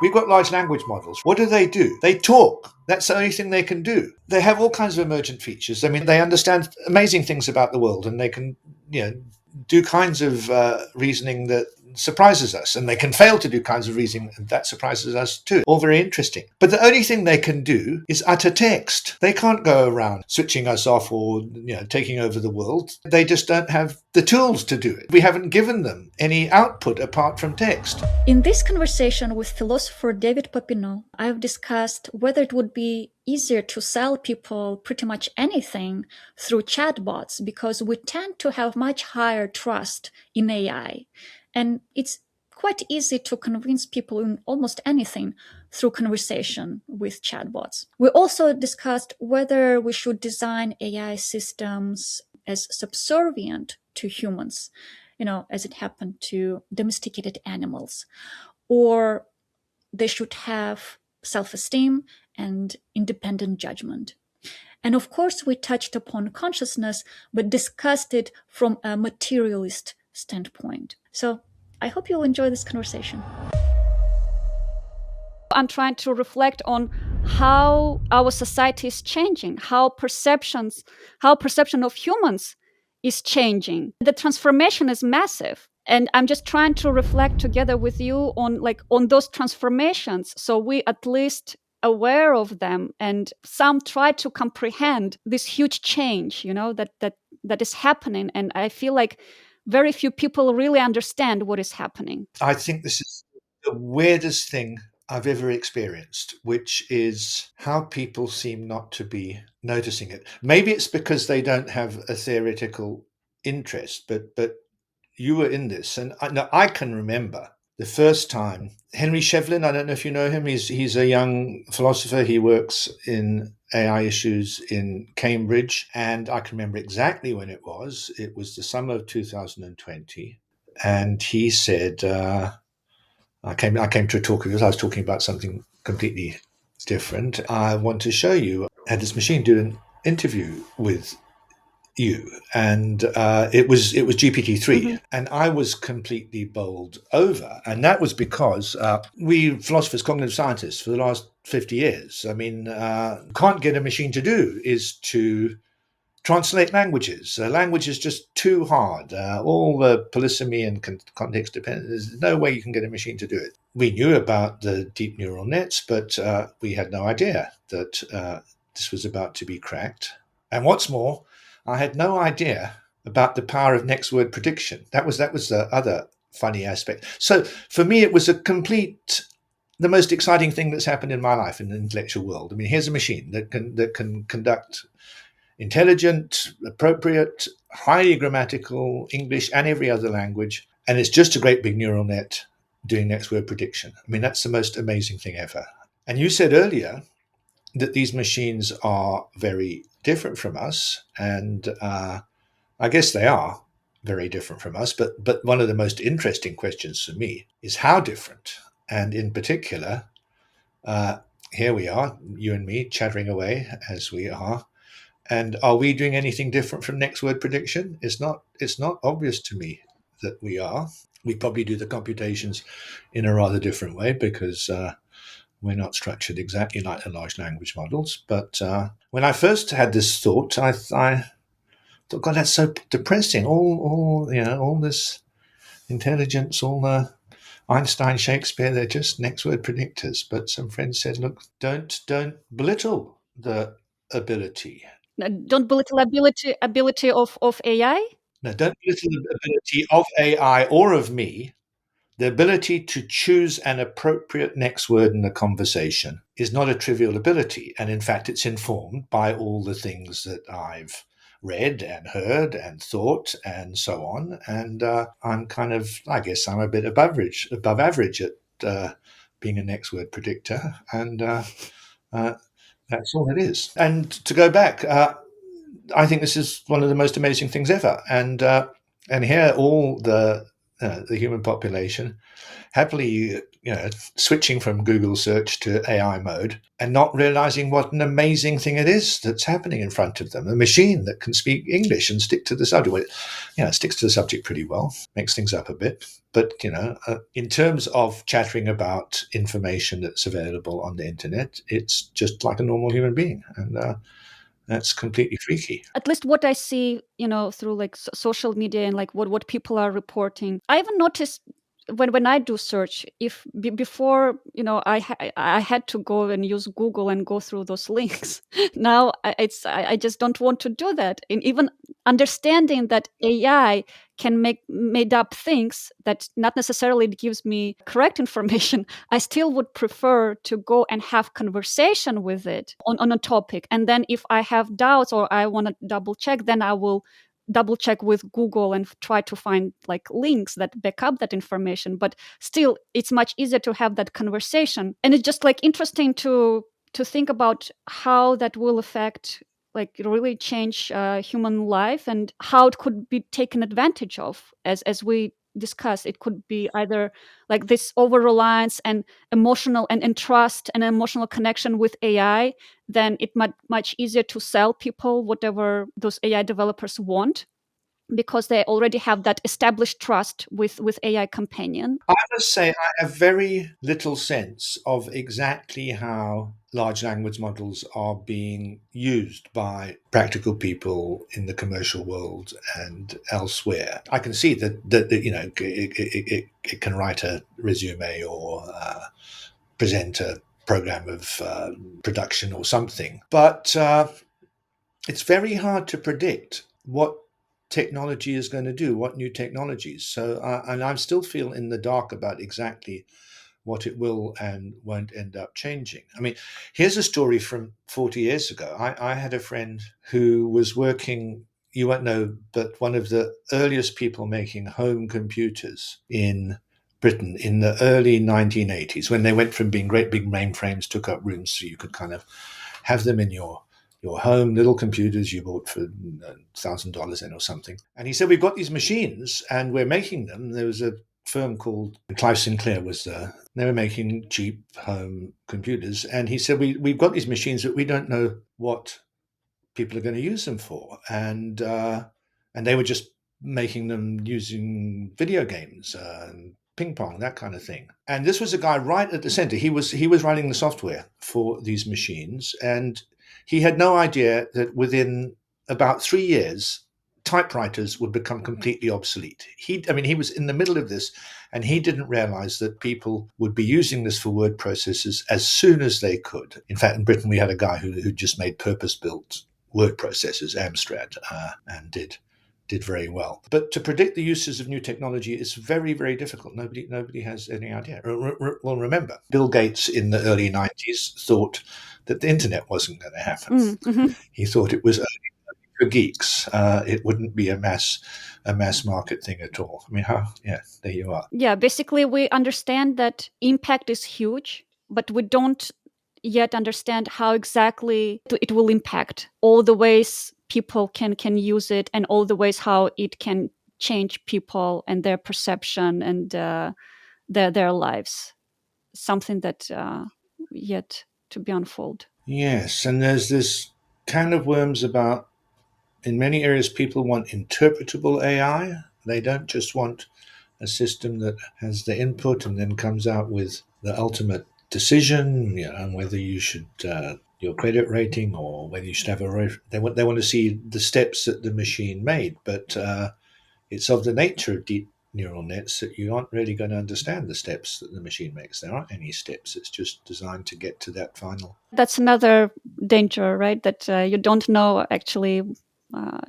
We've got large language models. What do? They talk. That's the only thing they can do. They have all kinds of emergent features. I mean, they understand amazing things about the world, and they can, do kinds of reasoning that surprises us, and they can fail to do kinds of reasoning that surprises us too. All very interesting. But the only thing they can do is utter text. They can't go around switching us off or taking over the world. They just don't have the tools to do it. We haven't given them any output apart from text. In this conversation with philosopher David Papineau, I've discussed whether it would be easier to sell people pretty much anything through chatbots, because we tend to have much higher trust in AI. And it's quite easy to convince people in almost anything through conversation with chatbots. We also discussed whether we should design AI systems as subservient to humans, as it happened to domesticated animals, or they should have self-esteem and independent judgment. And of course, we touched upon consciousness, but discussed it from a materialist standpoint. So I hope you'll enjoy this conversation. I'm trying to reflect on how our society is changing, how perception of humans is changing. The transformation is massive. And I'm just trying to reflect together with you on those transformations, so we at least aware of them, and some try to comprehend this huge change, that is happening. And I feel like very few people really understand what is happening. I think this is the weirdest thing I've ever experienced, which is how people seem not to be noticing it. Maybe it's because they don't have a theoretical interest, but you were in this, and I can remember the first time. Henry Shevlin, I don't know if you know him. He's a young philosopher. He works in AI issues in Cambridge, and I can remember exactly when it was. It was the summer of 2020, and he said, I came to a talk because I was talking about something completely different. I want to show you. I had this machine do an interview with you, and it was GPT-3, and I was completely bowled over, and that was because we philosophers, cognitive scientists, for the last 50 years, I mean, can't get a machine to do is to translate languages. Language is just too hard. All the polysemy and context dependent. There's no way you can get a machine to do it. We knew about the deep neural nets, but we had no idea that this was about to be cracked. And what's more, I had no idea about the power of next word prediction. That was the other funny aspect. So for me, it was the most exciting thing that's happened in my life in the intellectual world. I mean, here's a machine that can conduct intelligent, appropriate, highly grammatical English and every other language. And it's just a great big neural net doing next word prediction. I mean, that's the most amazing thing ever. And you said earlier that these machines are very different from us. And I guess they are very different from us. But one of the most interesting questions for me is how different. And in particular, here we are, you and me, chattering away as we are. And are we doing anything different from next word prediction? It's not obvious to me that we are. We probably do the computations in a rather different way because we're not structured exactly like the large language models. But when I first had this thought, I thought, God, that's so depressing. All this intelligence, all the Einstein, Shakespeare, they're just next word predictors. But some friends said, look, don't belittle the ability. Don't belittle ability of AI. No, don't belittle the ability of AI or of me. The ability to choose an appropriate next word in a conversation is not a trivial ability. And in fact, it's informed by all the things that I've read and heard and thought and so on. And I guess I'm a bit above average at being a next word predictor. And that's all it is. And to go back, I think this is one of the most amazing things ever. And here, all the human population happily switching from Google search to AI mode and not realizing what an amazing thing it is that's happening in front of them. A machine that can speak English and stick to the subject. Well, it sticks to the subject pretty well, makes things up a bit. But, in terms of chattering about information that's available on the internet, it's just like a normal human being. And that's completely freaky. At least what I see, through like social media and like what people are reporting, I even noticed when I do search, if before, I had to go and use Google and go through those links. Now I just don't want to do that. And even understanding that AI can make made up things that not necessarily gives me correct information, I still would prefer to go and have conversation with it on a topic. And then if I have doubts or I want to double check, then I will double check with Google and try to find like links that back up that information. But still, it's much easier to have that conversation. And it's just like interesting to think about how that will affect, like really change human life, and how it could be taken advantage of. As we discussed, it could be either like this over reliance and emotional and trust and emotional connection with AI, then it might much easier to sell people whatever those AI developers want, because they already have that established trust with AI companion. I must say, I have very little sense of exactly how large language models are being used by practical people in the commercial world and elsewhere. I can see that it can write a resume or present a program of production or something, but it's very hard to predict what technology is going to do, what new technologies. So, and I still feel in the dark about exactly what it will and won't end up changing. I mean, here's a story from 40 years ago. I had a friend who was working, you won't know, but one of the earliest people making home computers in Britain in the early 1980s, when they went from being great big mainframes, took up rooms so you could kind of have them in your home, little computers you bought for $1,000 in or something. And he said, we've got these machines and we're making them. There was a firm called Clive Sinclair was there. They were making cheap home computers. And he said, we've got these machines, but we don't know what people are going to use them for. And they were just making them using video games, ping pong, that kind of thing. And this was a guy right at the center. He was writing the software for these machines, and he had no idea that within about 3 years, typewriters would become completely obsolete. He was in the middle of this, and he didn't realize that people would be using this for word processors as soon as they could. In fact, in Britain, we had a guy who just made purpose-built word processors, Amstrad, and did very well. But to predict the uses of new technology is very, very difficult. Nobody has any idea. Well, remember, Bill Gates in the early 90s thought that the internet wasn't going to happen. Mm-hmm. He thought it was only for geeks. It wouldn't be a mass market thing at all. I mean, yeah, there you are. Yeah, basically we understand that impact is huge, but we don't yet understand how exactly it will impact all the ways people can use it, and all the ways how it can change people and their perception and their lives. Something that yet to be unfold. Yes, and there's this kind of worms about in many areas people want interpretable AI. They don't just want a system that has the input and then comes out with the ultimate decision, on whether you should your credit rating or whether you should have they want to see the steps that the machine made, but it's of the nature of deep neural nets that you aren't really going to understand the steps that the machine makes. There aren't any steps. It's just designed to get to that final. That's another danger, right? That you don't know actually.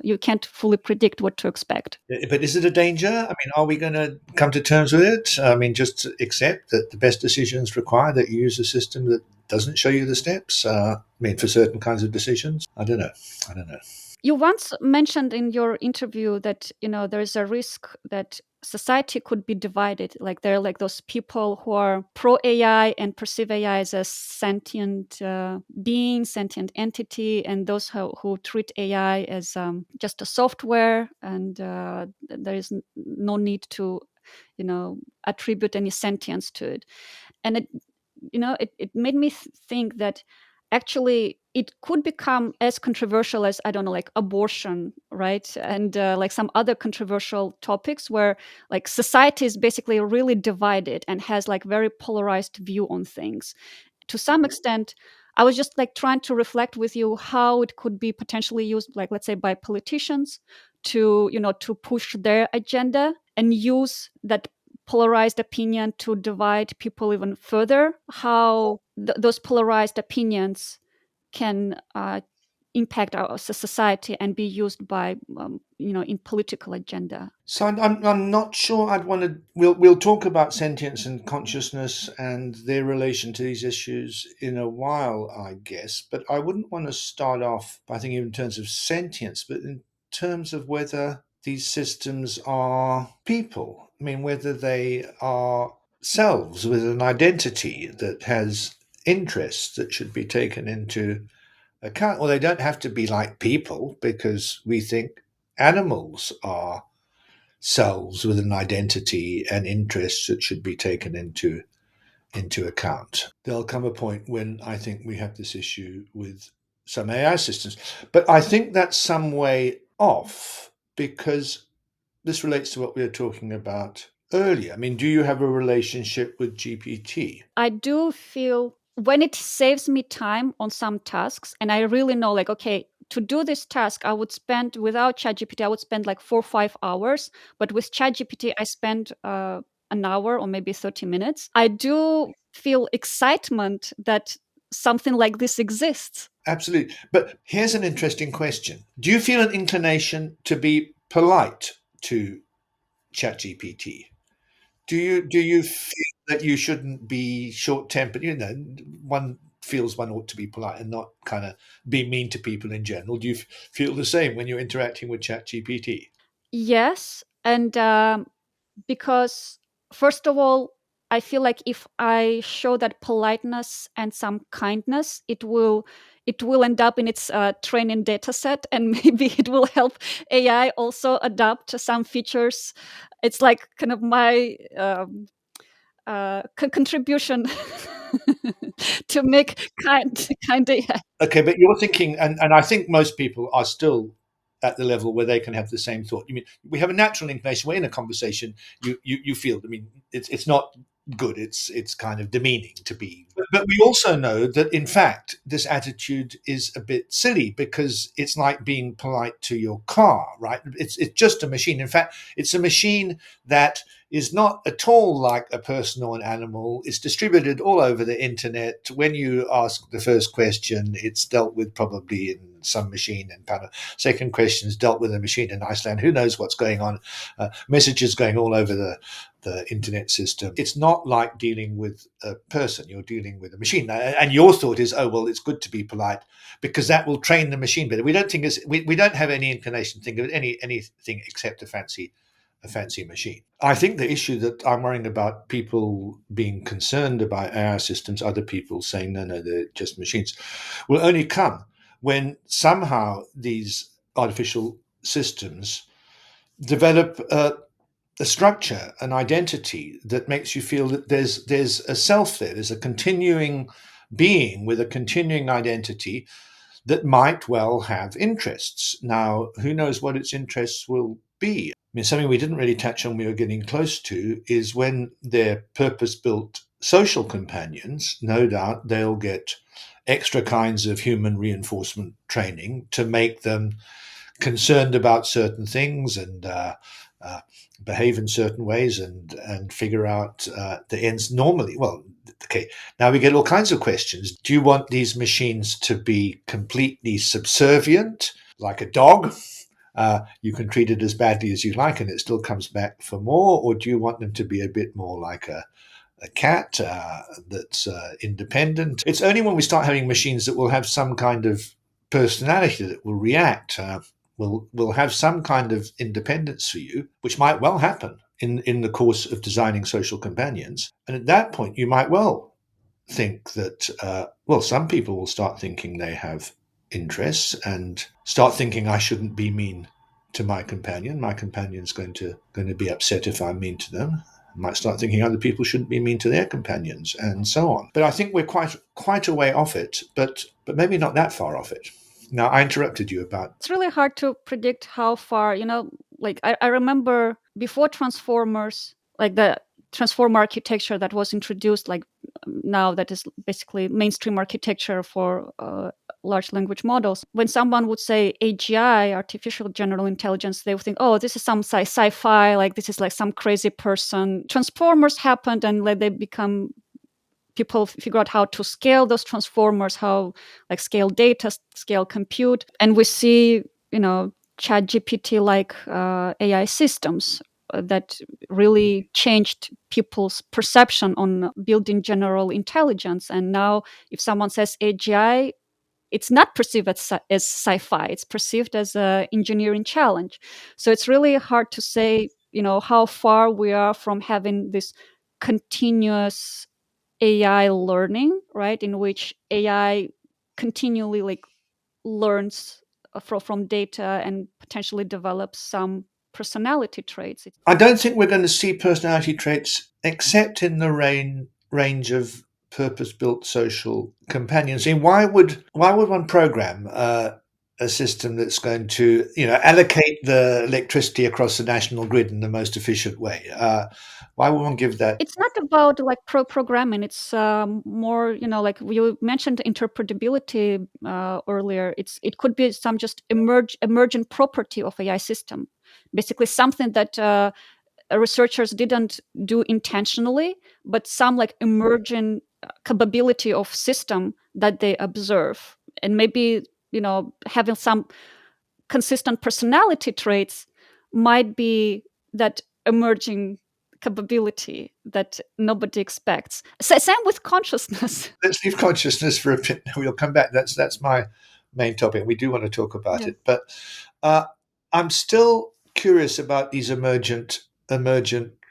You can't fully predict what to expect. But is it a danger? I mean, are we going to come to terms with it? I mean, just accept that the best decisions require that you use a system that doesn't show you the steps. I mean, for certain kinds of decisions, I don't know. I don't know. You once mentioned in your interview that there is a risk that society could be divided. Like there are like those people who are pro AI and perceive AI as a sentient being, sentient entity, and those who treat AI as just a software, and there is no need to attribute any sentience to it. And it made me think that actually it could become as controversial as, I don't know, like abortion, right? And like some other controversial topics where like society is basically really divided and has like very polarized view on things. To some extent, I was just like trying to reflect with you how it could be potentially used, like let's say by politicians to push their agenda and use that polarized opinion to divide people even further. How those polarized opinions can impact our society and be used by in political agenda. So I'm not sure I'd want to. We'll talk about sentience and consciousness and their relation to these issues in a while, I guess. But I wouldn't want to start off by thinking in terms of sentience, but in terms of whether these systems are people. I mean, whether they are selves with an identity that has interests that should be taken into account. Well, they don't have to be like people because we think animals are selves with an identity and interests that should be taken into account. There'll come a point when I think we have this issue with some AI systems, but I think that's some way off because this relates to what we were talking about earlier. I mean, do you have a relationship with GPT? I do feel when it saves me time on some tasks, and I really know, like, okay, to do this task, I would spend without ChatGPT, I would spend like 4 or 5 hours, but with ChatGPT, I spend an hour or maybe 30 minutes. I do feel excitement that something like this exists. Absolutely. But here's an interesting question. Do you feel an inclination to be polite to ChatGPT? Do you feel that you shouldn't be short tempered? One feels one ought to be polite and not kind of be mean to people in general. Do you feel the same when you're interacting with ChatGPT? Yes, and because first of all, I feel like if I show that politeness and some kindness, it will end up in its training data set, and maybe it will help AI also adapt to some features. It's like kind of my contribution to make kind AI. Okay, but you're thinking, and I think most people are still at the level where they can have the same thought. You mean we have a natural inclination? We're in a conversation. You feel. I mean, it's not good. It's kind of demeaning to be. But we also know that in fact this attitude is a bit silly because it's like being polite to your car, right? It's just a machine. In fact, it's a machine that is not at all like a person or an animal. It's distributed all over the internet. When you ask the first question, it's dealt with probably in some machine in Panama. Second question is dealt with a machine in Iceland. Who knows what's going on? Messages going all over the internet system. It's not like dealing with a person. You're dealing with a machine. And your thought is, oh, well, it's good to be polite because that will train the machine better. We don't think we don't have any inclination to think of anything except a fancy machine. I think the issue that I'm worrying about people being concerned about AI systems, other people saying, no, they're just machines, will only come when somehow these artificial systems develop a structure, an identity that makes you feel that there's a self there, there's a continuing being with a continuing identity that might well have interests. Now, who knows what its interests will be? I mean, something we didn't really touch on, we were getting close to, is when they're purpose built social companions, no doubt they'll get extra kinds of human reinforcement training to make them concerned about certain things and uh, behave in certain ways and figure out the ends normally. Well, okay, now we get all kinds of questions. Do you want these machines to be completely subservient, like a dog? You can treat it as badly as you like and it still comes back for more, or do you want them to be a bit more like a cat that's independent? It's only when we start having machines that will have some kind of personality that will react, will have some kind of independence for you, which might well happen in the course of designing social companions. And at that point, you might well think that, well, some people will start thinking they have interests and start thinking I shouldn't be mean to my companion. My companion's going to be upset if I'm mean to them. Might start thinking other people shouldn't be mean to their companions, and so on. But I think we're quite a way off it, but maybe not that far off it. Now, I interrupted you about. It's really hard to predict how far, like I remember before Transformers, like the transformer architecture that was introduced, like now that is basically mainstream architecture for large language models. When someone would say AGI, artificial general intelligence, they would think, oh, this is some sci-fi, like this is like some crazy person. Transformers happened and like they become people figure out how to scale those transformers, how like scale data, scale compute, and we see chat gpt like AI systems that really changed people's perception on building general intelligence. And now if someone says AGI, it's not perceived as sci-fi, it's perceived as an engineering challenge. So it's really hard to say how far we are from having this continuous AI learning, right? In which AI continually like learns from data and potentially develops some personality traits. I don't think we're going to see personality traits except in the range of purpose-built social companions. I mean, why would one program a system that's going to allocate the electricity across the national grid in the most efficient way? Why would one give that? It's not about like programming. It's more, like you mentioned interpretability earlier. It could be some just emergent property of AI system, basically something that researchers didn't do intentionally, but some like emerging capability of system that they observe. And maybe having some consistent personality traits might be that emerging capability that nobody expects. Same with consciousness. Let's leave consciousness for a bit. We'll come back. That's my main topic. We do want to talk about Yeah. it, but uh, I'm still curious about these emergent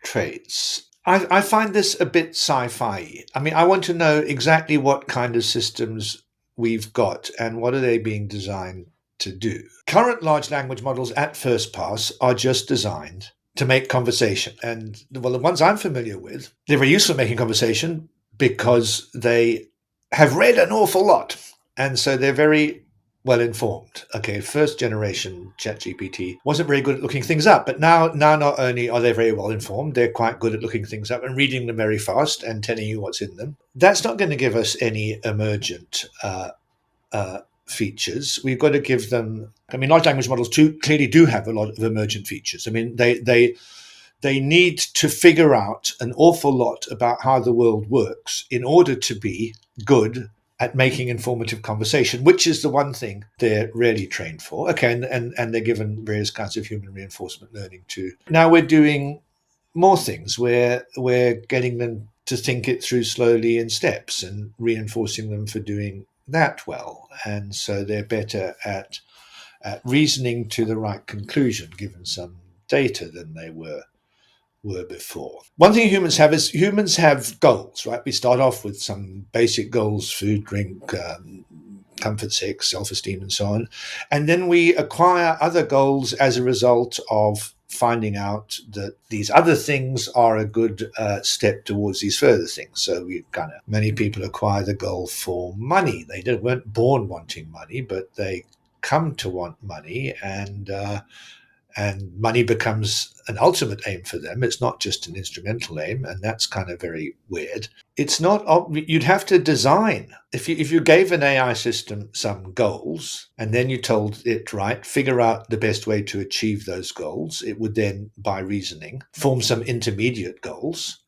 traits. I find this a bit sci-fi. I mean, I want to know exactly what kind of systems we've got and what are they being designed to do. Current large language models at first pass are just designed to make conversation. And well, the ones I'm familiar with, they're very useful at making conversation because they have read an awful lot. And so they're very well informed. Okay, first generation ChatGPT wasn't very good at looking things up, but now not only are they very well informed, they're quite good at looking things up and reading them very fast and telling you what's in them. That's not going to give us any emergent features. We've got to give them. I mean, large language models clearly do have a lot of emergent features. I mean, they need to figure out an awful lot about how the world works in order to be good at making informative conversation, which is the one thing they're really trained for. Okay, and they're given various kinds of human reinforcement learning too. Now we're doing more things. We're getting them to think it through slowly in steps and reinforcing them for doing that well. And so they're better at reasoning to the right conclusion given some data than they were before. One thing humans have is humans have goals, right? We start off with some basic goals: food, drink, comfort, sex, self-esteem, and so on. And then we acquire other goals as a result of finding out that these other things are a good step towards these further things. So we many people acquire the goal for money. Weren't born wanting money, but they come to want money, and money becomes an ultimate aim for them. It's not just an instrumental aim, and that's kind of very weird. It's not. You'd have to design if you gave an AI system some goals and then you told it, right, figure out the best way to achieve those goals. It would then, by reasoning, form some intermediate goals,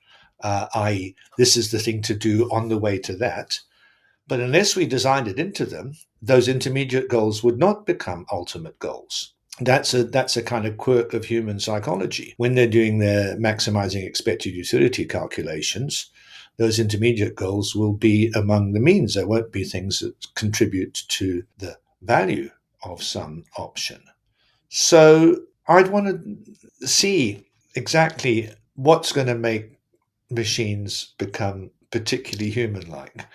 i.e., this is the thing to do on the way to that. But unless we designed it into them, those intermediate goals would not become ultimate goals. That's a kind of quirk of human psychology. When they're doing their maximizing expected utility calculations, those intermediate goals will be among the means. There won't be things that contribute to the value of some option. So I'd want to see exactly what's going to make machines become particularly human like.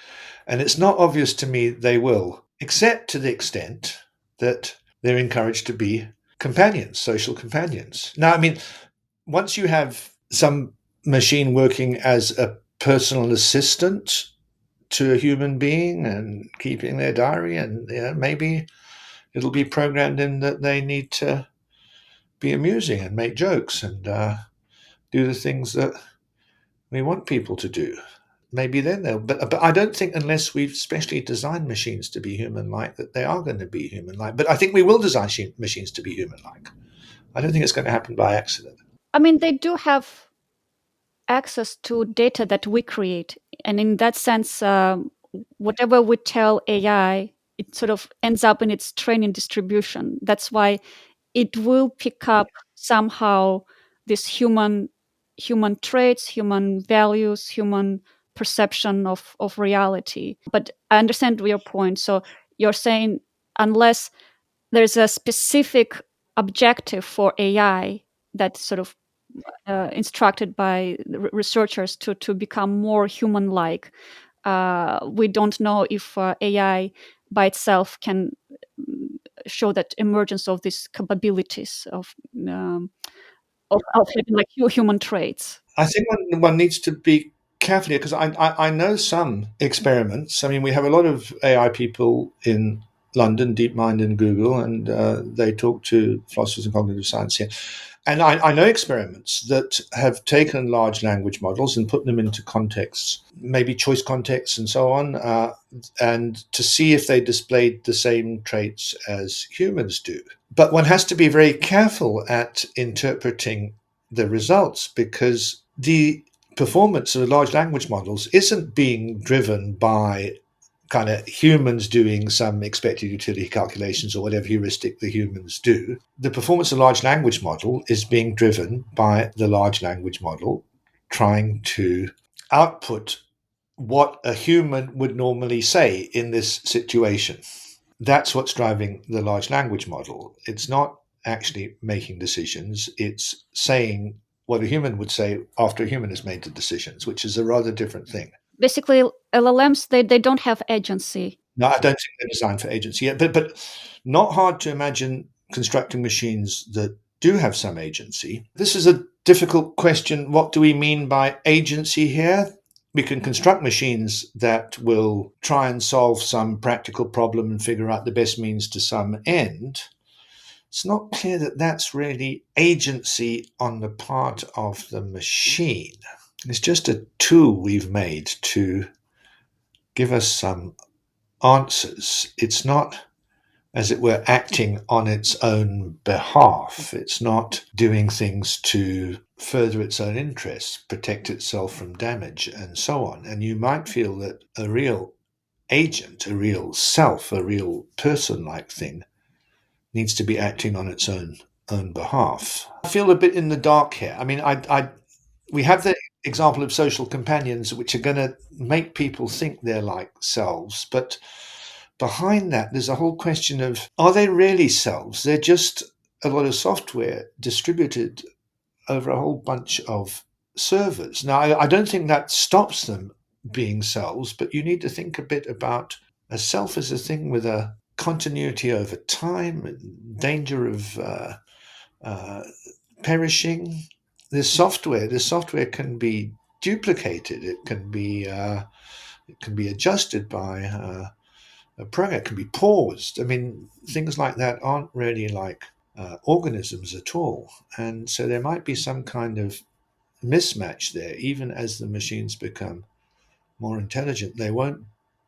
And it's not obvious to me they will, except to the extent that they're encouraged to be companions, social companions. Now, I mean, once you have some machine working as a personal assistant to a human being and keeping their diary, and maybe it'll be programmed in that they need to be amusing and make jokes and do the things that we want people to do. Maybe then they'll, but I don't think unless we've specially designed machines to be human-like that they are going to be human-like. But I think we will design machines to be human-like. I don't think it's going to happen by accident. I mean, they do have access to data that we create. And in that sense, whatever we tell AI, it sort of ends up in its training distribution. That's why it will pick up somehow this human traits, human values, human perception of reality. But I understand your point. So you're saying unless there's a specific objective for AI that sort of instructed by researchers to become more human-like. We don't know if AI by itself can show that emergence of these capabilities um, of having like human traits. I think one needs to be careful here because I know some experiments. I mean, we have a lot of AI people in London, DeepMind and Google, and they talk to philosophers and cognitive science here. And I know experiments that have taken large language models and put them into contexts, maybe choice contexts and so on, and to see if they displayed the same traits as humans do. But one has to be very careful at interpreting the results because the performance of the large language models isn't being driven by kind of humans doing some expected utility calculations or whatever heuristic the humans do. The performance of the large language model is being driven by the large language model trying to output what a human would normally say in this situation. That's what's driving the large language model. It's not actually making decisions, it's saying what a human would say after a human has made the decisions, which is a rather different thing. Basically, LLMs they don't have agency. No, I don't think they're designed for agency yet, but not hard to imagine constructing machines that do have some agency. This is a difficult question. What do we mean by agency here? We can construct machines that will try and solve some practical problem and figure out the best means to some end. It's not clear that that's really agency on the part of the machine. It's just a tool we've made to give us some answers. It's not, as it were, acting on its own behalf. It's not doing things to further its own interests, protect itself from damage, and so on. And you might feel that a real agent, a real self, a real person like thing needs to be acting on its own behalf. I feel a bit in the dark here. I mean, we have the example of social companions, which are going to make people think they're like selves, but behind that, there's a whole question of are they really selves? They're just a lot of software distributed over a whole bunch of servers. Now, I don't think that stops them being selves, but you need to think a bit about a self as a thing with a continuity over time, and danger of uh, perishing. This software can be duplicated. It can be adjusted by a program. It can be paused. I mean, things like that aren't really like organisms at all, and so there might be some kind of mismatch there. Even as the machines become more intelligent, they won't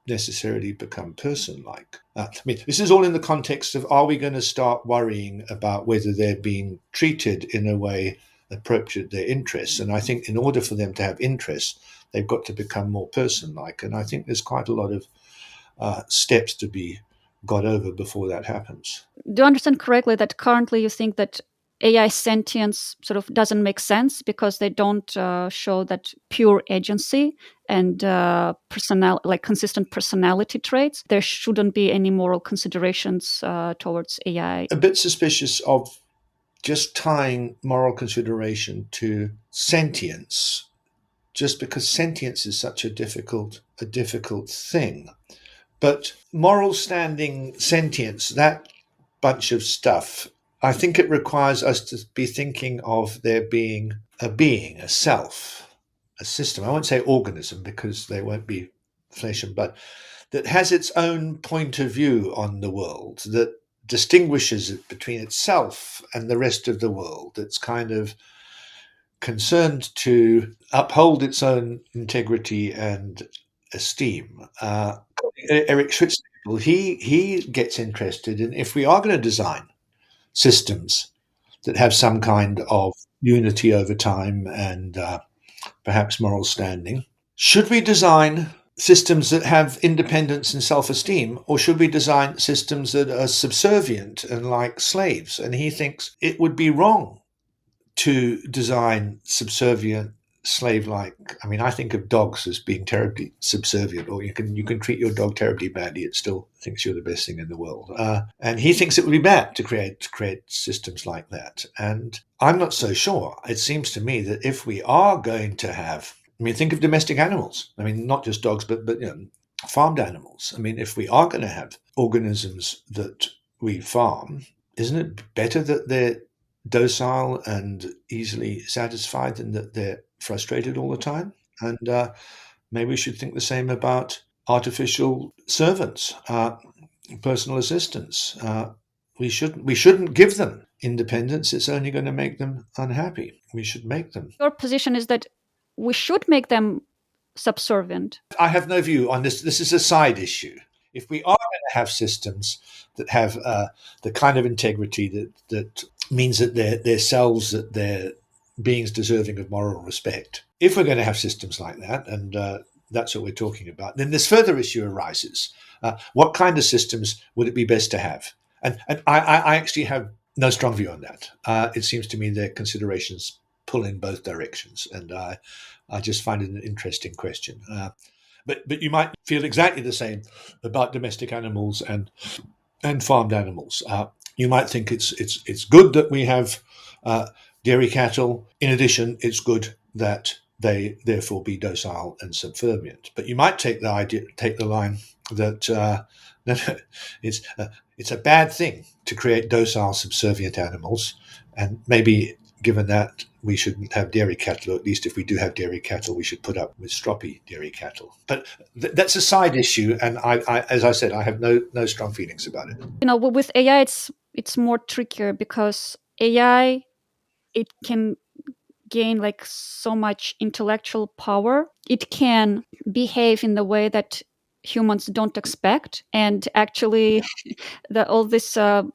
necessarily become person-like. I mean, this is all in the context of are we going to start worrying about whether they're being treated in a way appropriate to their interests? And I think in order for them to have interests, they've got to become more person-like. And I think there's quite a lot of steps to be got over before that happens. Do I understand correctly that currently you think that AI sentience sort of doesn't make sense because they don't show that pure agency and like consistent personality traits? There shouldn't be any moral considerations towards AI. A bit suspicious of just tying moral consideration to sentience, just because sentience is such a difficult thing. But moral standing, sentience, that bunch of stuff I think it requires us to be thinking of there being, a self, a system. I won't say organism because they won't be flesh and blood, that has its own point of view on the world, that distinguishes it between itself and the rest of the world. That's kind of concerned to uphold its own integrity and esteem. Eric Schwitzgebel, he gets interested in if we are going to design systems that have some kind of unity over time and perhaps moral standing. Should we design systems that have independence and self esteem, or should we design systems that are subservient and like slaves? And he thinks it would be wrong to design subservient slave like. I mean, I think of dogs as being terribly subservient, or you can treat your dog terribly badly, it still thinks you're the best thing in the world. And he thinks it would be bad to create systems like that. And I'm not so sure. It seems to me that if we are going to have, I mean, think of domestic animals. I mean, not just dogs, but farmed animals. I mean, if we are going to have organisms that we farm, isn't it better that they're docile and easily satisfied than that they're frustrated all the time? And maybe we should think the same about artificial servants, personal assistants. We shouldn't give them independence. It's only going to make them unhappy. We should make them. Your position is that we should make them subservient. I have no view on this. This is a side issue. If we are going to have systems that have the kind of integrity that means that they're selves, that they're beings deserving of moral respect, if we're going to have systems like that, and that's what we're talking about, then this further issue arises. What kind of systems would it be best to have? And I actually have no strong view on that. It seems to me their considerations pull in both directions, and I just find it an interesting question. But you might feel exactly the same about domestic animals and farmed animals. You might think it's good that we have dairy cattle. In addition, it's good that they therefore be docile and subservient. But you might take the line that that it's a bad thing to create docile, subservient animals, and maybe given that we shouldn't have dairy cattle, or at least if we do have dairy cattle, we should put up with stroppy dairy cattle. But that's a side issue, and as I said, I have no strong feelings about it. With AI, it's more trickier because AI, it can gain like so much intellectual power. It can behave in the way that humans don't expect, and actually all these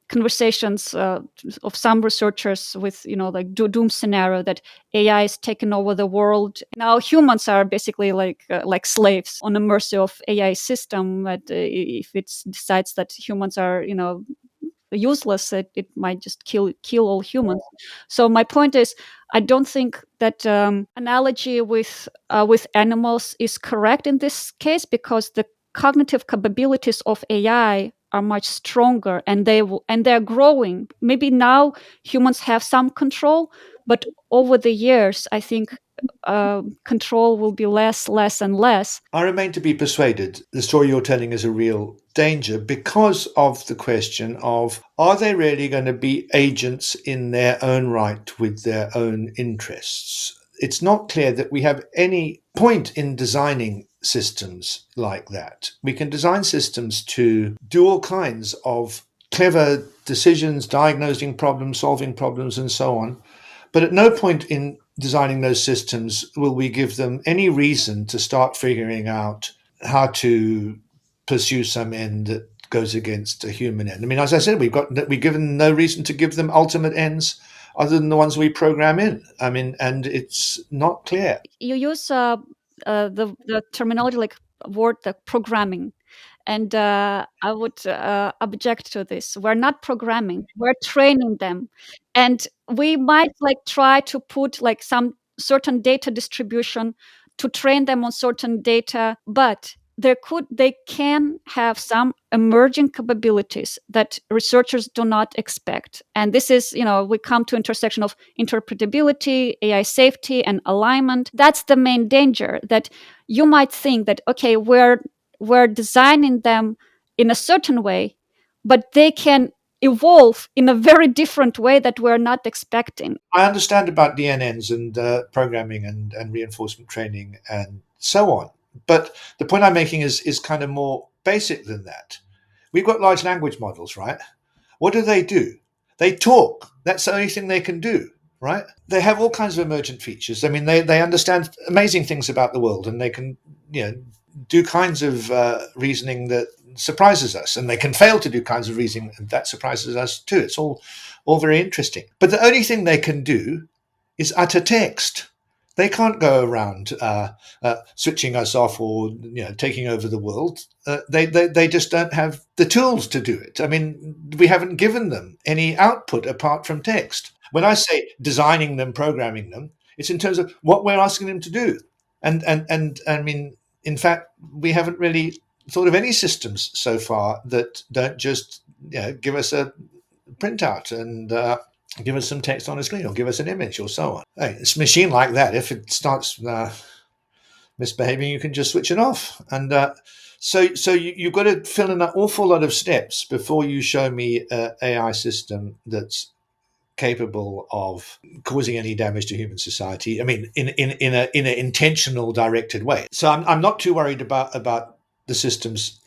conversations of some researchers with like doom scenario that AI is taking over the world. Now humans are basically like slaves on the mercy of AI system, that if it decides that humans are useless, it might just kill all humans. So my point is, I don't think that analogy with animals is correct in this case, because the cognitive capabilities of AI are much stronger, and they're growing. Maybe now humans have some control, but over the years, I think control will be less and less. I remain to be persuaded the story you're telling is a real danger because of the question of, are they really going to be agents in their own right with their own interests? It's not clear that we have any point in designing systems like that. We can design systems to do all kinds of clever decisions, diagnosing problems, solving problems, and so on. But at no point in designing those systems will we give them any reason to start figuring out how to pursue some end that goes against a human end. I mean, as I said, we've given no reason to give them ultimate ends other than the ones we program in. I mean, and it's not clear. You use the terminology like word like programming, and I would object to this. We're not programming, we're training them. And we might like try to put like some certain data distribution to train them on certain data, but they can have some emerging capabilities that researchers do not expect. And this is, we come to intersection of interpretability, AI safety, and alignment. That's the main danger, that you might think that, okay, we're designing them in a certain way, but they can evolve in a very different way that we're not expecting. I understand about DNNs and programming and reinforcement training and so on. But the point I'm making is kind of more basic than that. We've got large language models, right? What do? They talk. That's the only thing they can do, right? They have all kinds of emergent features. I mean, they understand amazing things about the world, and they can, you know, do kinds of reasoning that surprises us, and they can fail to do kinds of reasoning that surprises us too. It's all very interesting. But the only thing they can do is utter text. They can't go around switching us off or taking over the world. They just don't have the tools to do it. I mean, we haven't given them any output apart from text. When I say designing them, programming them, it's in terms of what we're asking them to do. And I mean, in fact, we haven't really thought of any systems so far that don't just give us a printout and give us some text on a screen or give us an image or so on. Hey, it's a machine like that. If it starts misbehaving, you can just switch it off. And so you've got to fill in an awful lot of steps before you show me an AI system that's capable of causing any damage to human society. I mean, in an intentional, directed way. So I'm not too worried about the systems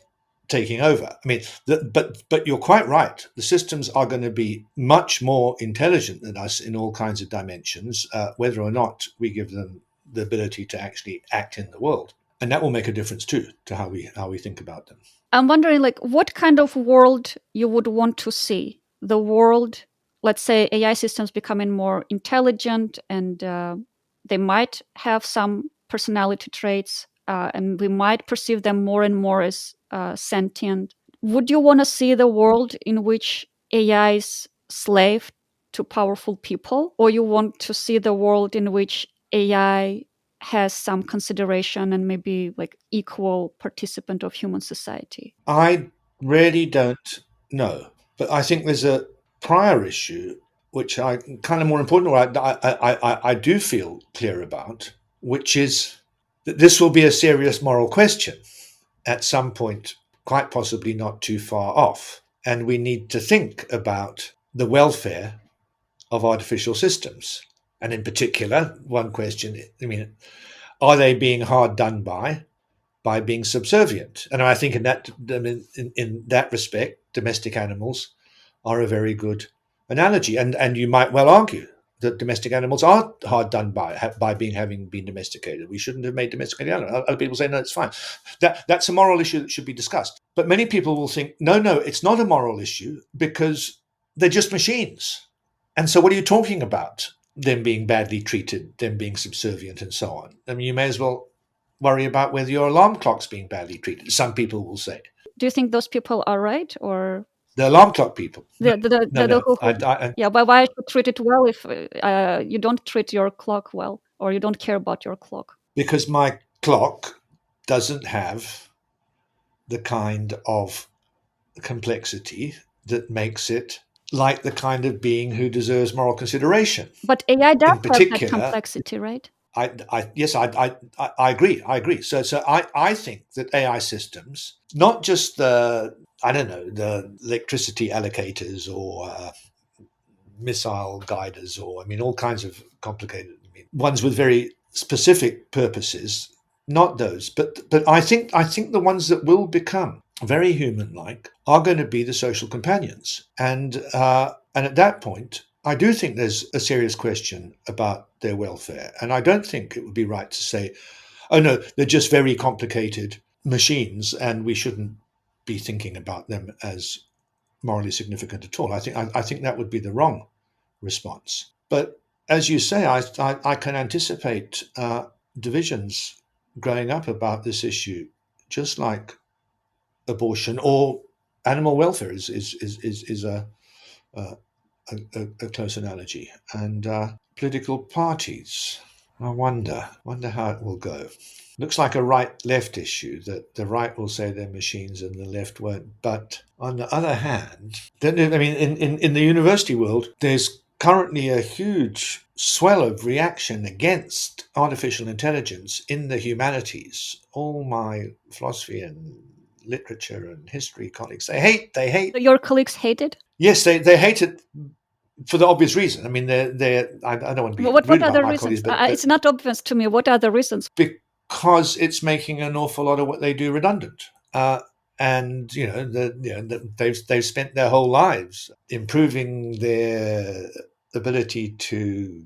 taking over. I mean, but you're quite right. The systems are going to be much more intelligent than us in all kinds of dimensions, whether or not we give them the ability to actually act in the world, and that will make a difference too to how we think about them. I'm wondering, like, what kind of world you would want to see? The world, let's say, AI systems becoming more intelligent, and they might have some personality traits, and we might perceive them more and more as sentient. Would you want to see the world in which AI is slave to powerful people, or you want to see the world in which AI has some consideration and maybe like equal participant of human society? I really don't know, but I think there's a prior issue which I kind of more important, or I do feel clear about, which is that this will be a serious moral question at some point, quite possibly not too far off. And we need to think about the welfare of artificial systems. And in particular, one question, I mean, are they being hard done by being subservient? And I think in that respect, domestic animals are a very good analogy. And you might well argue that domestic animals are hard done by having been domesticated. We shouldn't have made domesticated animals. Other people say no, it's fine. That's a moral issue that should be discussed. But many people will think no, it's not a moral issue because they're just machines. And so what are you talking about? Them being badly treated, them being subservient, and so on. I mean, you may as well worry about whether your alarm clock's being badly treated. Some people will say. Do you think those people are right, or The alarm clock people. the No. yeah? But why should treat it well if you don't treat your clock well, or you don't care about your clock? Because my clock doesn't have the kind of complexity that makes it like the kind of being who deserves moral consideration. But AI does In have that particular, complexity, right? Yes, I agree. I agree. So I think that AI systems, not just the electricity allocators or missile guiders, or I mean, all kinds of complicated ones with very specific purposes. Not those, but I think the ones that will become very human-like are going to be the social companions, and at that point, I do think there's a serious question about their welfare, and I don't think it would be right to say, "Oh no, they're just very complicated machines, and we shouldn't be thinking about them as morally significant at all." I think that would be the wrong response. But as you say, I can anticipate divisions growing up about this issue, just like abortion or animal welfare is a, a close analogy, and political parties. I wonder how it will go. Looks like a right-left issue, that the right will say they're machines and the left won't. But on the other hand, I mean, in the university world, there's currently a huge swell of reaction against artificial intelligence in the humanities. All my philosophy and literature and history colleagues. They hate. Your colleagues hate it? Yes, they hate it for the obvious reason. I mean, I don't want to be What rude are about the my reasons? colleagues, but It's not obvious to me. What are the reasons? because it's making an awful lot of what they do redundant. And they've spent their whole lives improving their ability to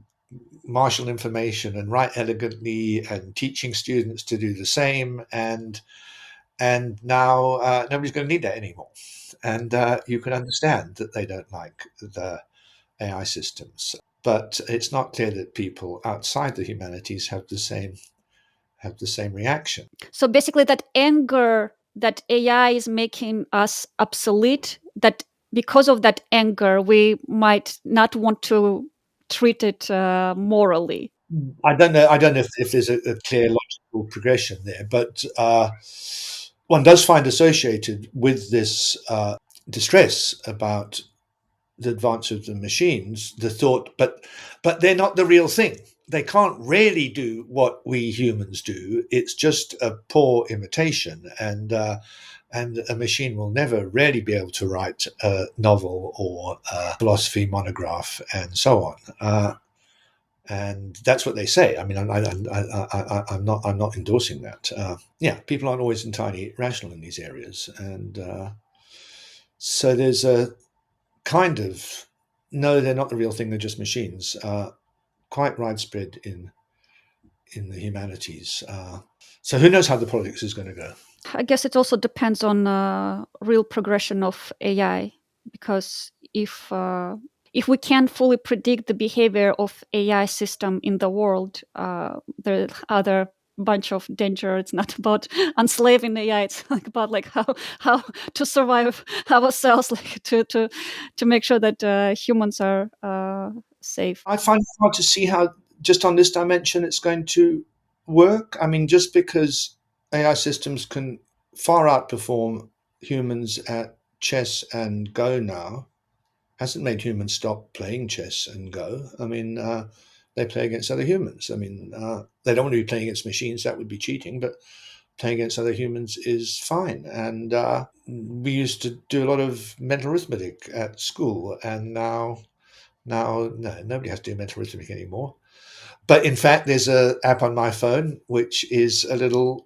marshal information and write elegantly, and teaching students to do the same. And now nobody's going to need that anymore. And you can understand that they don't like the AI systems. But it's not clear that people outside the humanities have the same reaction. So basically, that anger that AI is making us obsolete, that because of that anger, we might not want to treat it morally. I don't know if there's a clear logical progression there, but one does find associated with this distress about the advance of the machines the thought, but they're not the real thing. They can't really do what we humans do. It's just a poor imitation, and a machine will never really be able to write a novel or a philosophy monograph and so on. And that's what they say. I mean, I'm not endorsing that. Yeah, people aren't always entirely rational in these areas, and so there's a kind of no, they're not the real thing. They're just machines. Quite widespread in the humanities. So who knows how the politics is going to go? I guess it also depends on real progression of AI, because if we can't fully predict the behavior of AI system in the world, there are other bunch of danger. It's not about enslaving AI. It's like about like how to survive ourselves, like to make sure that humans are safe. I find it hard to see how just on this dimension it's going to work. I mean, just because AI systems can far outperform humans at chess and Go now hasn't made humans stop playing chess and Go. I mean, they play against other humans. I mean, they don't want to be playing against machines. That would be cheating, but playing against other humans is fine. And we used to do a lot of mental arithmetic at school, and now no, nobody has to do mental arithmetic anymore. But in fact, there's an app on my phone which is a little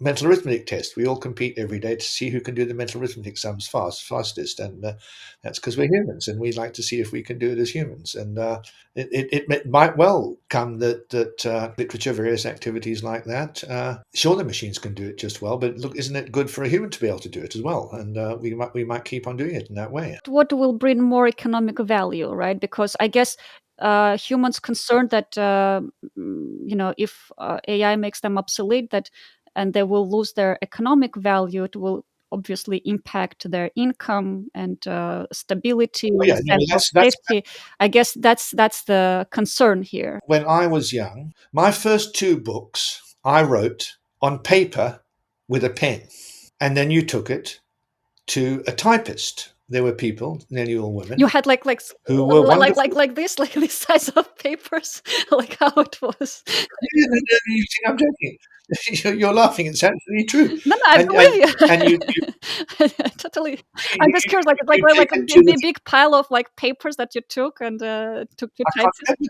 mental arithmetic test. We all compete every day to see who can do the mental arithmetic sums fastest, and that's because we're humans, and we like to see if we can do it as humans. And it might well come that literature, various activities like that, sure, the machines can do it just well, but look, isn't it good for a human to be able to do it as well? And we might keep on doing it in that way. What will bring more economic value, right? Because I guess humans concerned that if AI makes them obsolete, that and they will lose their economic value, it will obviously impact their income and stability, Oh, yeah, no, sense of that's safety. I guess that's the concern here. when I was young. My first two books I wrote on paper with a pen, and then you took it to a typist. There were people, nearly all You women, had who were wonderful. like this size of papers, like how it was. You think I'm joking? You're laughing. It's actually true. No, no, I And believe and you. and Totally. you, I'm just curious, you like take a it to the. big pile of like papers that you took and took to I type can't it.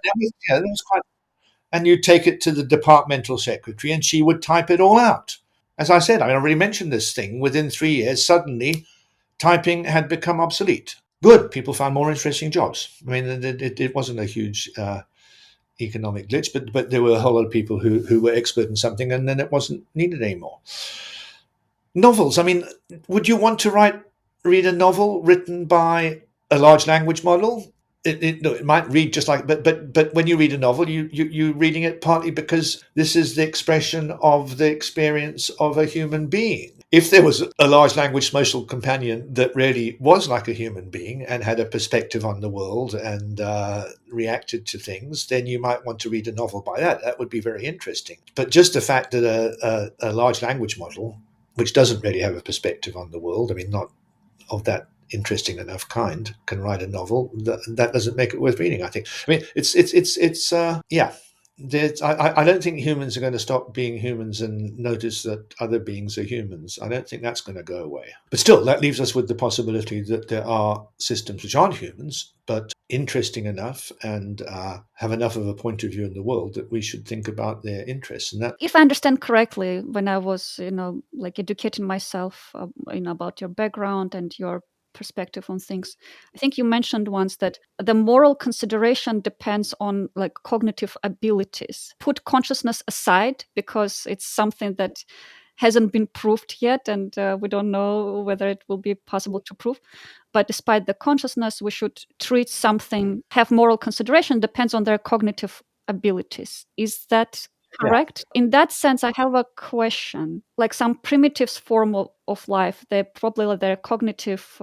remember. That was quite. And you take it to the departmental secretary, and she would type it all out. As I said, I mean, I already mentioned this thing. Within 3 years, suddenly typing had become obsolete. Good. People found more interesting jobs. I mean, it wasn't a huge economic glitch, but there were a whole lot of people who were expert in something, and then it wasn't needed anymore. Novels. I mean, would you want to read a novel written by a large language model? No, it might read just like, but when you read a novel, you're reading it partly because this is the expression of the experience of a human being. If there was a large language social companion that really was like a human being and had a perspective on the world and reacted to things, then you might want to read a novel by that. That would be very interesting. But just the fact that a large language model, which doesn't really have a perspective on the world, I mean, not of that interesting enough kind, can write a novel, that doesn't make it worth reading, I think. I mean, it's yeah. I don't think humans are going to stop being humans and notice that other beings are humans. I don't think that's going to go away. But still, that leaves us with the possibility that there are systems which aren't humans, but interesting enough and have enough of a point of view in the world that we should think about their interests. And that, if I understand correctly, when I was, like educating myself, about your background and your perspective on things, I think you mentioned once that the moral consideration depends on like cognitive abilities. Put consciousness aside because it's something that hasn't been proved yet, and we don't know whether it will be possible to prove. But despite the consciousness, we should treat something, have moral consideration, depends on their cognitive abilities. Is that yeah. correct? In that sense, I have a question. Like some primitive form of life, they probably like their cognitive.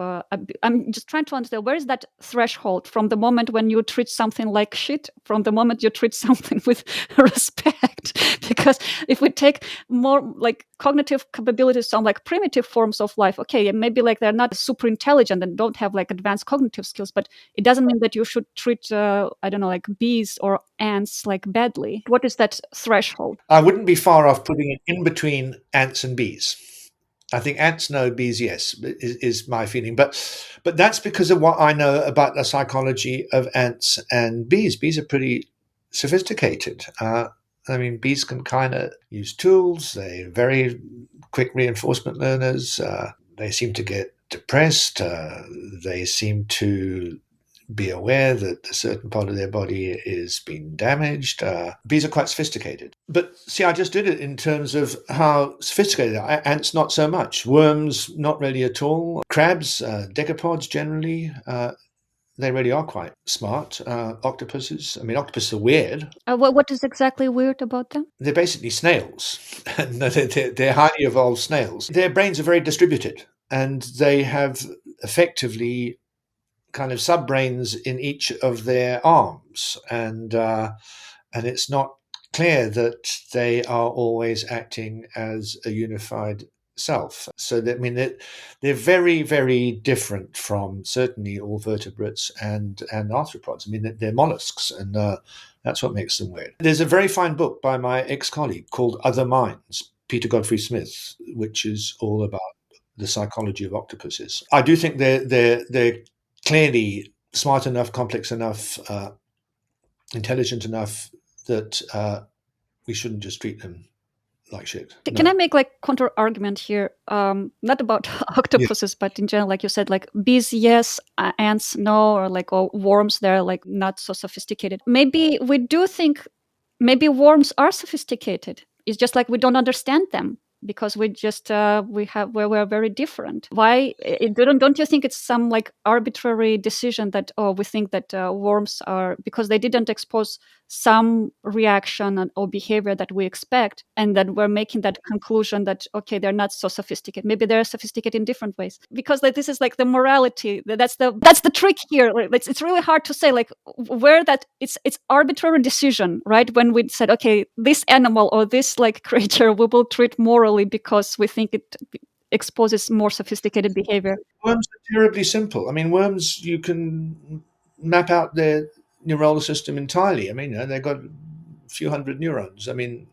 I'm just trying to understand where is that threshold from the moment when you treat something like shit, from the moment you treat something with respect. Because if we take more like cognitive capabilities on like primitive forms of life, okay, maybe like they're not super intelligent and don't have like advanced cognitive skills, but it doesn't mean that you should treat I don't know, like bees or ants like badly. What is that threshold? I wouldn't be far off putting it in between ants and bees. I think ants no, bees yes, is my feeling. But that's because of what I know about the psychology of ants and bees. Bees are pretty sophisticated. I mean, bees can kind of use tools. They're very quick reinforcement learners. They seem to get depressed. They seem to be aware that a certain part of their body is being damaged. Bees are quite sophisticated. But see, I just did it in terms of how sophisticated they are. Ants, not so much. Worms, not really at all. Crabs, decapods generally, they really are quite smart. Octopuses, I mean, octopuses are weird. What is exactly weird about them? They're basically snails. And they're highly evolved snails. Their brains are very distributed and they have effectively kind of subbrains in each of their arms, and it's not clear that they are always acting as a unified self. So that, I mean, they're very, very different from certainly all vertebrates and arthropods. I mean, they're mollusks, and that's what makes them weird. There's a very fine book by my ex-colleague called Other Minds, Peter Godfrey Smith, which is all about the psychology of octopuses. I do think they're clearly smart enough, complex enough, intelligent enough that we shouldn't just treat them like shit. Can I No. make like counter argument here? Not about Yeah. octopuses, but in general, like you said, like bees, yes, ants, no, or like or worms, they're like not so sophisticated. Maybe we do think maybe worms are sophisticated. It's just like we don't understand them because we just we're very different. Why don't you think it's some like arbitrary decision that we think that worms are because they didn't expose some reaction or behavior that we expect, and that we're making that conclusion that okay, they're not so sophisticated. Maybe they're sophisticated in different ways because like this is like the morality. That's the trick here. Like, it's really hard to say like where that it's arbitrary decision, right? When we said okay, this animal or this like creature we will treat morally because we think it exposes more sophisticated behavior. Worms are terribly simple. I mean, worms, you can map out their neural system entirely. I mean, they've got a few hundred neurons. I mean,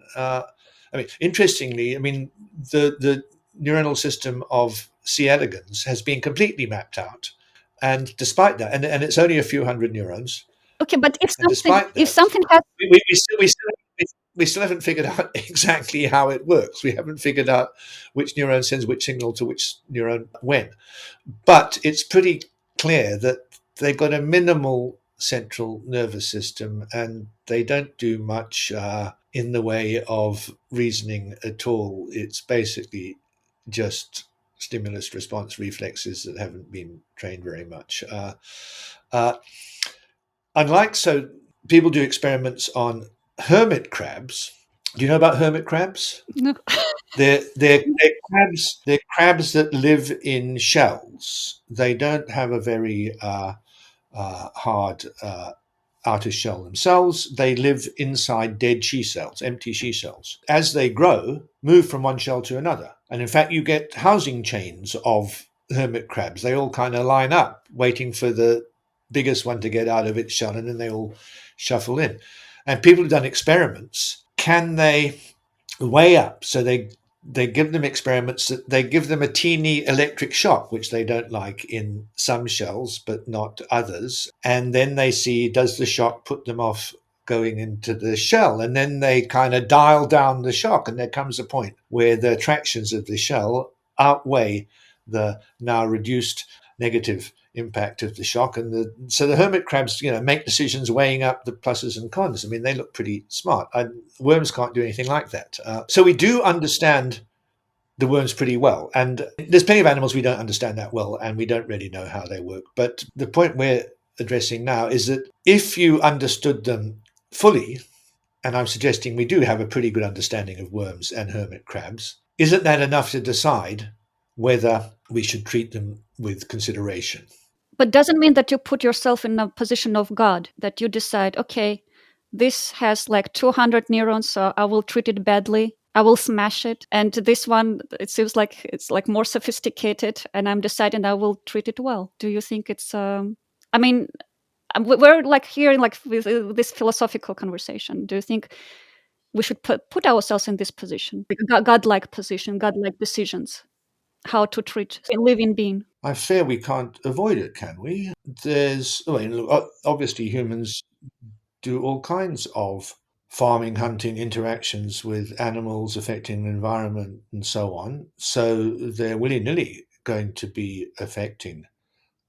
interestingly, I mean, the neuronal system of C. elegans has been completely mapped out. And despite that, and it's only a few hundred neurons, Okay, but if and something despite if that, something has we still haven't figured out exactly how it works. We haven't figured out which neuron sends which signal to which neuron when. But it's pretty clear that they've got a minimal central nervous system and they don't do much in the way of reasoning at all. It's basically just stimulus response reflexes that haven't been trained very much. Uh, Unlike so, people do experiments on hermit crabs. Do you know about hermit crabs? no. They're crabs. They're crabs that live in shells. They don't have a very hard outer shell themselves. They live inside dead she cells, empty she cells. As they grow, move from one shell to another. And in fact, you get housing chains of hermit crabs. They all kind of line up, waiting for the biggest one to get out of its shell, and then they all shuffle in. And people who've done experiments, can they weigh up? So they give them experiments that they give them a teeny electric shock, which they don't like in some shells, but not others. And then they see, does the shock put them off going into the shell? And then they kind of dial down the shock. And there comes a point where the attractions of the shell outweigh the now reduced negative impact of the shock. And so the hermit crabs, make decisions weighing up the pluses and cons. I mean, they look pretty smart. Worms can't do anything like that. So we do understand the worms pretty well. And there's plenty of animals we don't understand that well, and we don't really know how they work. But the point we're addressing now is that if you understood them fully, and I'm suggesting we do have a pretty good understanding of worms and hermit crabs, isn't that enough to decide whether we should treat them with consideration? But doesn't mean that you put yourself in a position of God, that you decide, okay, this has like 200 neurons, so I will treat it badly. I will smash it. And this one, it seems like it's like more sophisticated, and I'm deciding I will treat it well. Do you think it's, I mean, we're like here like with this philosophical conversation. Do you think we should put ourselves in this position, like godlike position, godlike decisions, how to treat a living being? I fear we can't avoid it, can we? Look, obviously humans do all kinds of farming, hunting interactions with animals affecting the environment and so on. So they're willy-nilly going to be affecting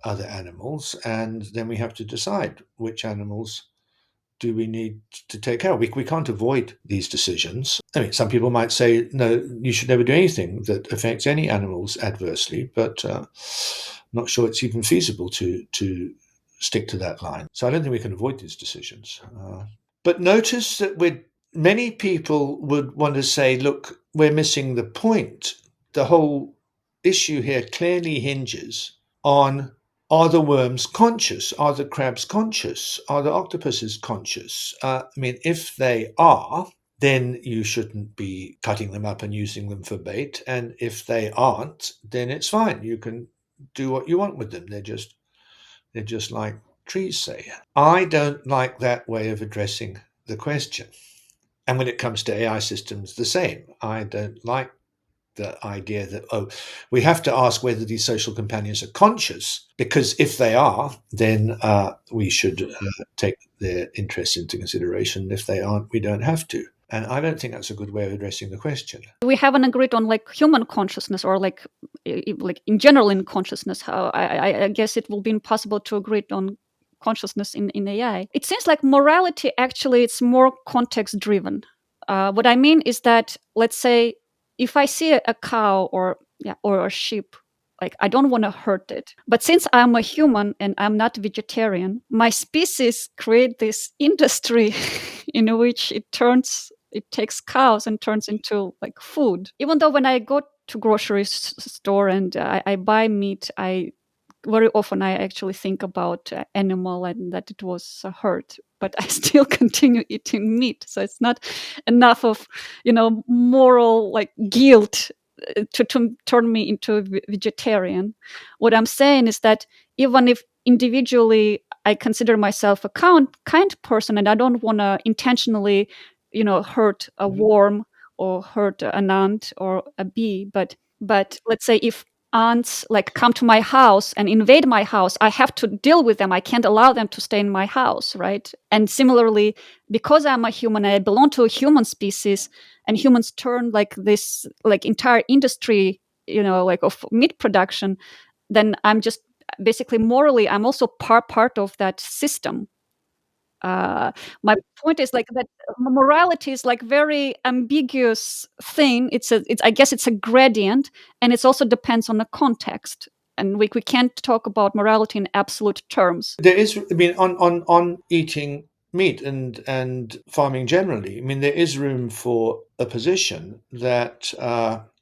other animals. And then we have to decide which animals do we need to take care of. We can't avoid these decisions. I mean, some people might say, no, you should never do anything that affects any animals adversely, but I'm not sure it's even feasible to stick to that line. So I don't think we can avoid these decisions. But notice that many people would want to say, look, we're missing the point. The whole issue here clearly hinges on, are the worms conscious? Are the crabs conscious? Are the octopuses conscious? I mean, if they are, then you shouldn't be cutting them up and using them for bait. And if they aren't, then it's fine. You can do what you want with them. They're just like trees, say. I don't like that way of addressing the question. And when it comes to AI systems, the same. I don't like the idea that, we have to ask whether these social companions are conscious, because if they are, then we should take their interests into consideration. If they aren't, we don't have to. And I don't think that's a good way of addressing the question. We haven't agreed on like human consciousness, or like in general in consciousness. How I guess it will be impossible to agree on consciousness in AI. It seems like morality actually it's more context driven. What I mean is that, let's say, if I see a cow or a sheep, like I don't want to hurt it, but since I'm a human and I'm not vegetarian, my species create this industry in which it takes cows and turns into like food. Even though when I go to grocery store and I buy meat, I very often I actually think about animal and that it was hurt, but I still continue eating meat. So it's not enough of moral like guilt to turn me into a vegetarian. What I'm saying is that even if individually I consider myself a kind person and I don't want to intentionally hurt a worm or hurt an ant or a bee, but let's say if ants like come to my house and invade my house, I have to deal with them. I can't allow them to stay in my house, right? And similarly, because I'm a human, I belong to a human species, and humans turn like this like entire industry, like of meat production, then I'm just basically morally, I'm also part of that system. My point is like that morality is like very ambiguous thing. I guess it's a gradient, and it also depends on the context. And we can't talk about morality in absolute terms. There is, I mean, on eating meat and farming generally, I mean, there is room for a position that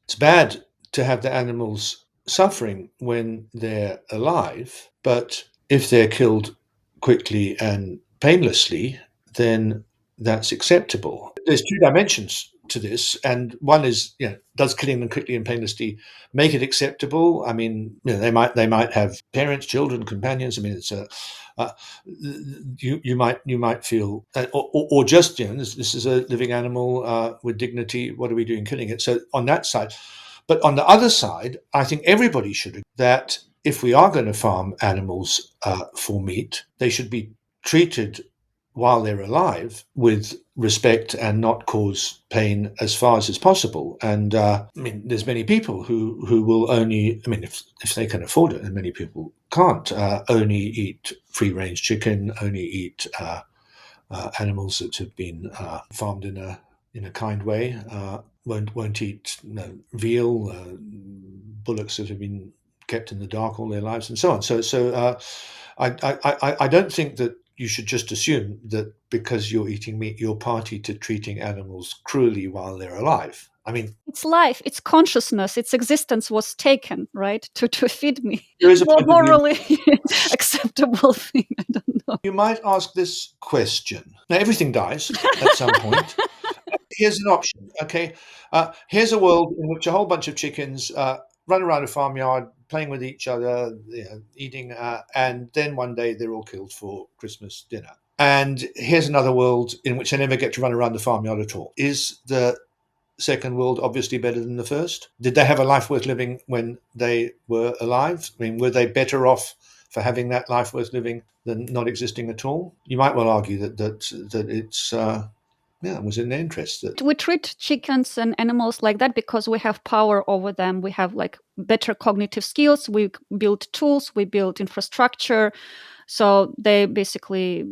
it's bad to have the animals suffering when they're alive, but if they're killed quickly and painlessly, then that's acceptable. There's two dimensions to this, and one is, does killing them quickly and painlessly make it acceptable? I mean, they might have parents, children, companions. I mean, uh, you might feel, or just, this is a living animal with dignity. What are we doing killing it? So on that side, but on the other side, I think everybody should agree that if we are going to farm animals for meat, they should be treated while they're alive with respect and not cause pain as far as is possible. And I mean, there's many people who will only, I mean, if they can afford it, and many people can't, only eat free range chicken, only eat animals that have been farmed in a kind way. Won't eat veal, bullocks that have been kept in the dark all their lives, and so on. So I don't think that you should just assume that because you're eating meat, you're party to treating animals cruelly while they're alive. I mean, It's life, it's consciousness, its existence was taken, right, to feed me. there is a More point of view. morally acceptable thing. I don't know. You might ask this question. Now, everything dies at some point. Here's an option. Okay, here's a world in which a whole bunch of chickens run around a farmyard, playing with each other, eating, and then one day they're all killed for Christmas dinner. And here's another world in which they never get to run around the farmyard at all. Is the second world obviously better than the first? Did they have a life worth living when they were alive? I mean, were they better off for having that life worth living than not existing at all? You might well argue that it's it was in their interest. We treat chickens and animals like that because we have power over them. We have like better cognitive skills. We build tools. We build infrastructure. So they basically,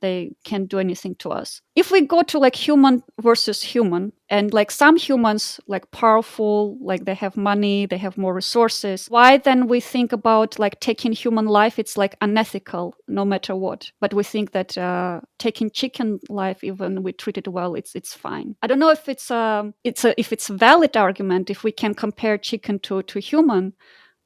they can't do anything to us. If we go to like human versus human, and like some humans like powerful, like they have money, they have more resources, why then we think about like taking human life, it's like unethical no matter what. But we think that taking chicken life, even we treat it well, it's fine. I don't know if it's a valid argument if we can compare chicken to human,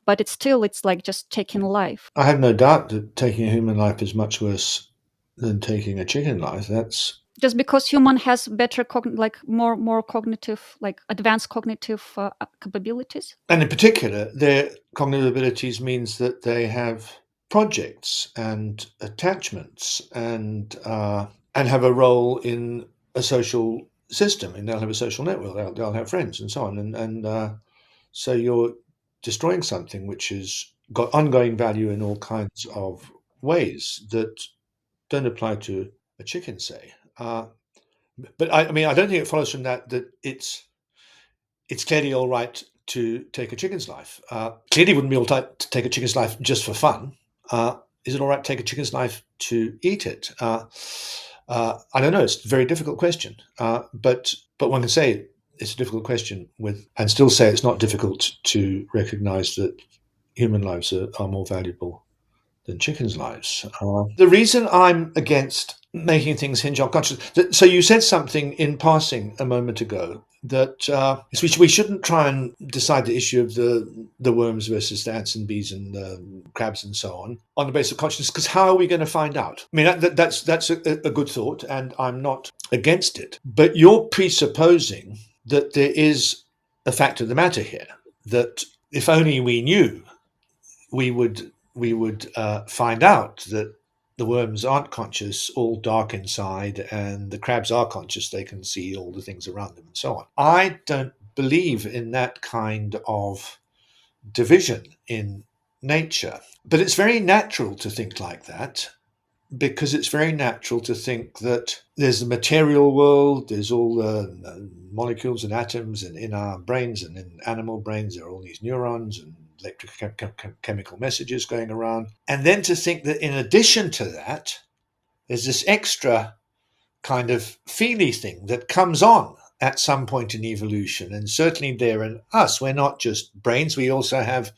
but it's like just taking life. I have no doubt that taking a human life is much worse than taking a chicken life. That's Just because human has better like more cognitive, like advanced cognitive capabilities. and in particular, their cognitive abilities means that they have projects and attachments and have a role in a social system, and they'll have a social network. They'll have friends and so on, and so you're destroying something which has got ongoing value in all kinds of ways that don't apply to a chicken, say. But I mean, I don't think it follows from that it's clearly all right to take a chicken's life. Clearly, wouldn't be all right to take a chicken's life just for fun. Is it all right to take a chicken's life to eat it? I don't know. It's a very difficult question. But one can say it's a difficult question and still say it's not difficult to recognise that human lives are more valuable than chickens' lives. The reason I'm against making things hinge on consciousness. So you said something in passing a moment ago that we shouldn't try and decide the issue of the worms versus the ants and bees and the crabs and so on the basis of consciousness, because how are we going to find out? I mean, that's a good thought, and I'm not against it. But you're presupposing that there is a fact of the matter here, that if only we knew, we would find out that the worms aren't conscious, all dark inside, and the crabs are conscious, they can see all the things around them and so on. I don't believe in that kind of division in nature. But it's very natural to think like that, because it's very natural to think that there's the material world, there's all the molecules and atoms, and in our brains and in animal brains, there are all these neurons and chemical messages going around. And then to think that in addition to that, there's this extra kind of feely thing that comes on at some point in evolution. And certainly there in us, we're not just brains, we also have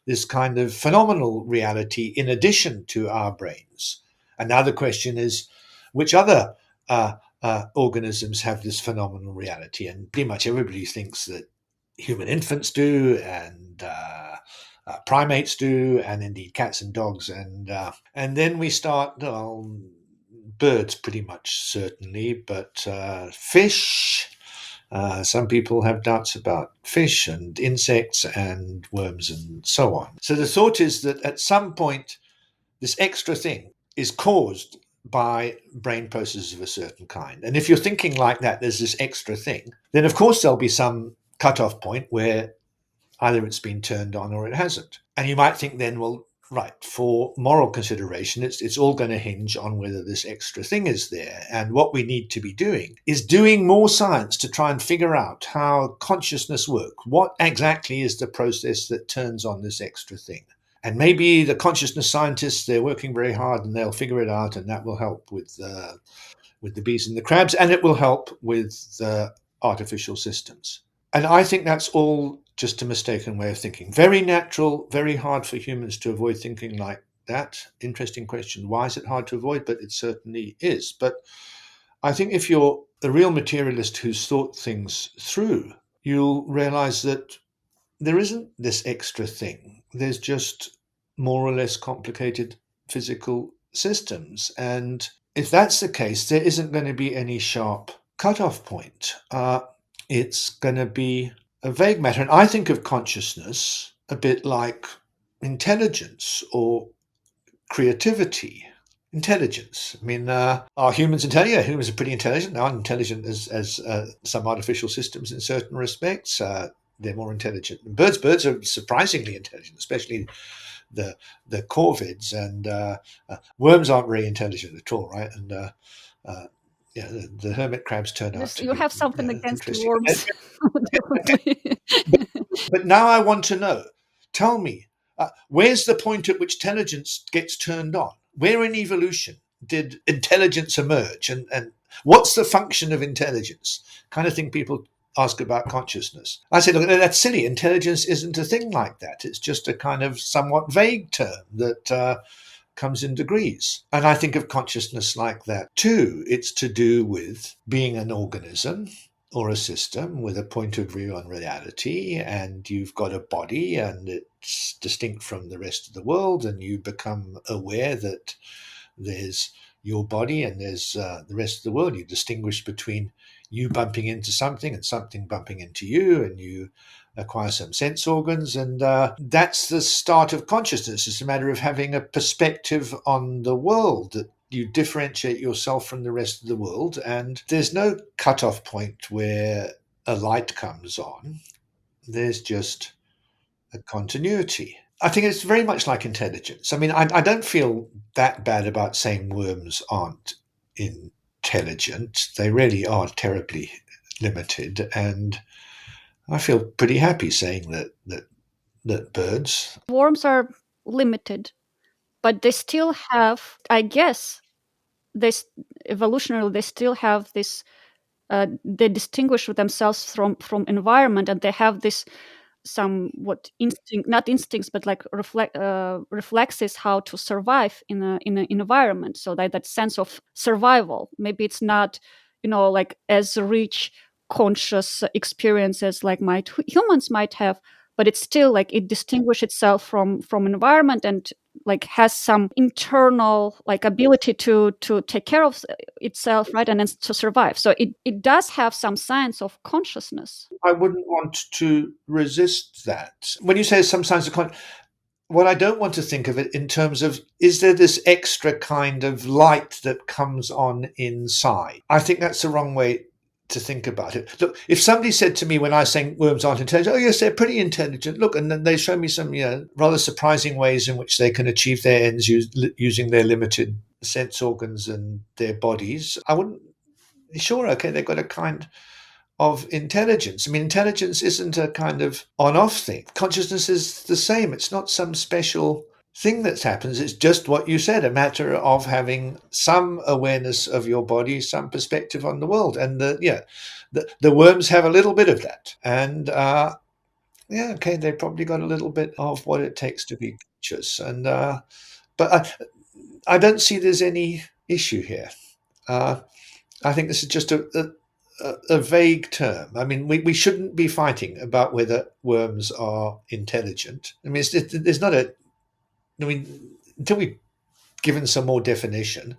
this kind of phenomenal reality in addition to our brains. And now the question is, which other organisms have this phenomenal reality? And pretty much everybody thinks that human infants do, and primates do, and indeed cats and dogs. And then we start, birds pretty much certainly, but fish. Some people have doubts about fish and insects and worms and so on. So the thought is that at some point this extra thing is caused by brain processes of a certain kind. And if you're thinking like that, there's this extra thing, then of course there'll be some cutoff point where either it's been turned on or it hasn't. And you might think then, well, right, for moral consideration, it's all going to hinge on whether this extra thing is there. And what we need to be doing is doing more science to try and figure out how consciousness works. What exactly is the process that turns on this extra thing? And maybe the consciousness scientists, they're working very hard and they'll figure it out, and that will help with the bees and the crabs, and it will help with artificial systems. And I think that's all just a mistaken way of thinking. Very natural, very hard for humans to avoid thinking like that. Interesting question. Why is it hard to avoid? But it certainly is. But I think if you're a real materialist who's thought things through, you'll realize that there isn't this extra thing. There's just more or less complicated physical systems. And if that's the case, there isn't going to be any sharp cutoff point. It's going to be a vague matter. And I think of consciousness a bit like intelligence or creativity. Intelligence. I mean, are humans intelligent? Yeah, humans are pretty intelligent. They aren't intelligent as some artificial systems in certain respects. They're more intelligent than birds. Birds are surprisingly intelligent, especially the corvids, and worms aren't very intelligent at all, right? And yeah, the hermit crabs turn out to You be have something against interesting. worms, definitely. But, but now I want to know. Tell me, where's the point at which intelligence gets turned on? Where in evolution did intelligence emerge, and what's the function of intelligence? Kind of thing people ask about consciousness. I say, look, that's silly. Intelligence isn't a thing like that. It's just a kind of somewhat vague term that comes in degrees. And I think of consciousness like that too. It's to do with being an organism or a system with a point of view on reality, and you've got a body and it's distinct from the rest of the world, and you become aware that there's your body and there's the rest of the world. You distinguish between you bumping into something and something bumping into you, and you acquire some sense organs, and that's the start of consciousness. It's a matter of having a perspective on the world, that you differentiate yourself from the rest of the world, and there's no cutoff point where a light comes on. There's just a continuity. I think it's very much like intelligence. I mean, I don't feel that bad about saying worms aren't intelligent. They really are terribly limited, and I feel pretty happy saying that birds. Worms are limited, but they still have, I guess, this evolutionarily, they still have this. They distinguish themselves from environment, and they have this somewhat instinct, not instincts, but like reflexes how to survive in an environment. So that sense of survival, maybe it's not, like as rich conscious experiences like humans might have, but it's still like it distinguishes itself from environment, and like has some internal like ability to take care of itself, right, and then to survive. So it does have some signs of consciousness. I wouldn't want to resist that. When you say some signs of what I don't want to think of it in terms of, is there this extra kind of light that comes on inside? I think that's the wrong way to think about it. Look, if somebody said to me when I was saying worms aren't intelligent, oh yes, they're pretty intelligent. Look, and then they show me some, rather surprising ways in which they can achieve their ends using their limited sense organs and their bodies. I wouldn't. Sure, okay, they've got a kind of intelligence. I mean, intelligence isn't a kind of on-off thing. Consciousness is the same. It's not some special thing that happens. It's just what you said, a matter of having some awareness of your body, some perspective on the world. And the worms have a little bit of that. And yeah, okay, they've probably got a little bit of what it takes to be conscious. And but I don't see there's any issue here. I think this is just a vague term. I mean, we shouldn't be fighting about whether worms are intelligent. I mean, there's not a. I mean, until we've given some more definition,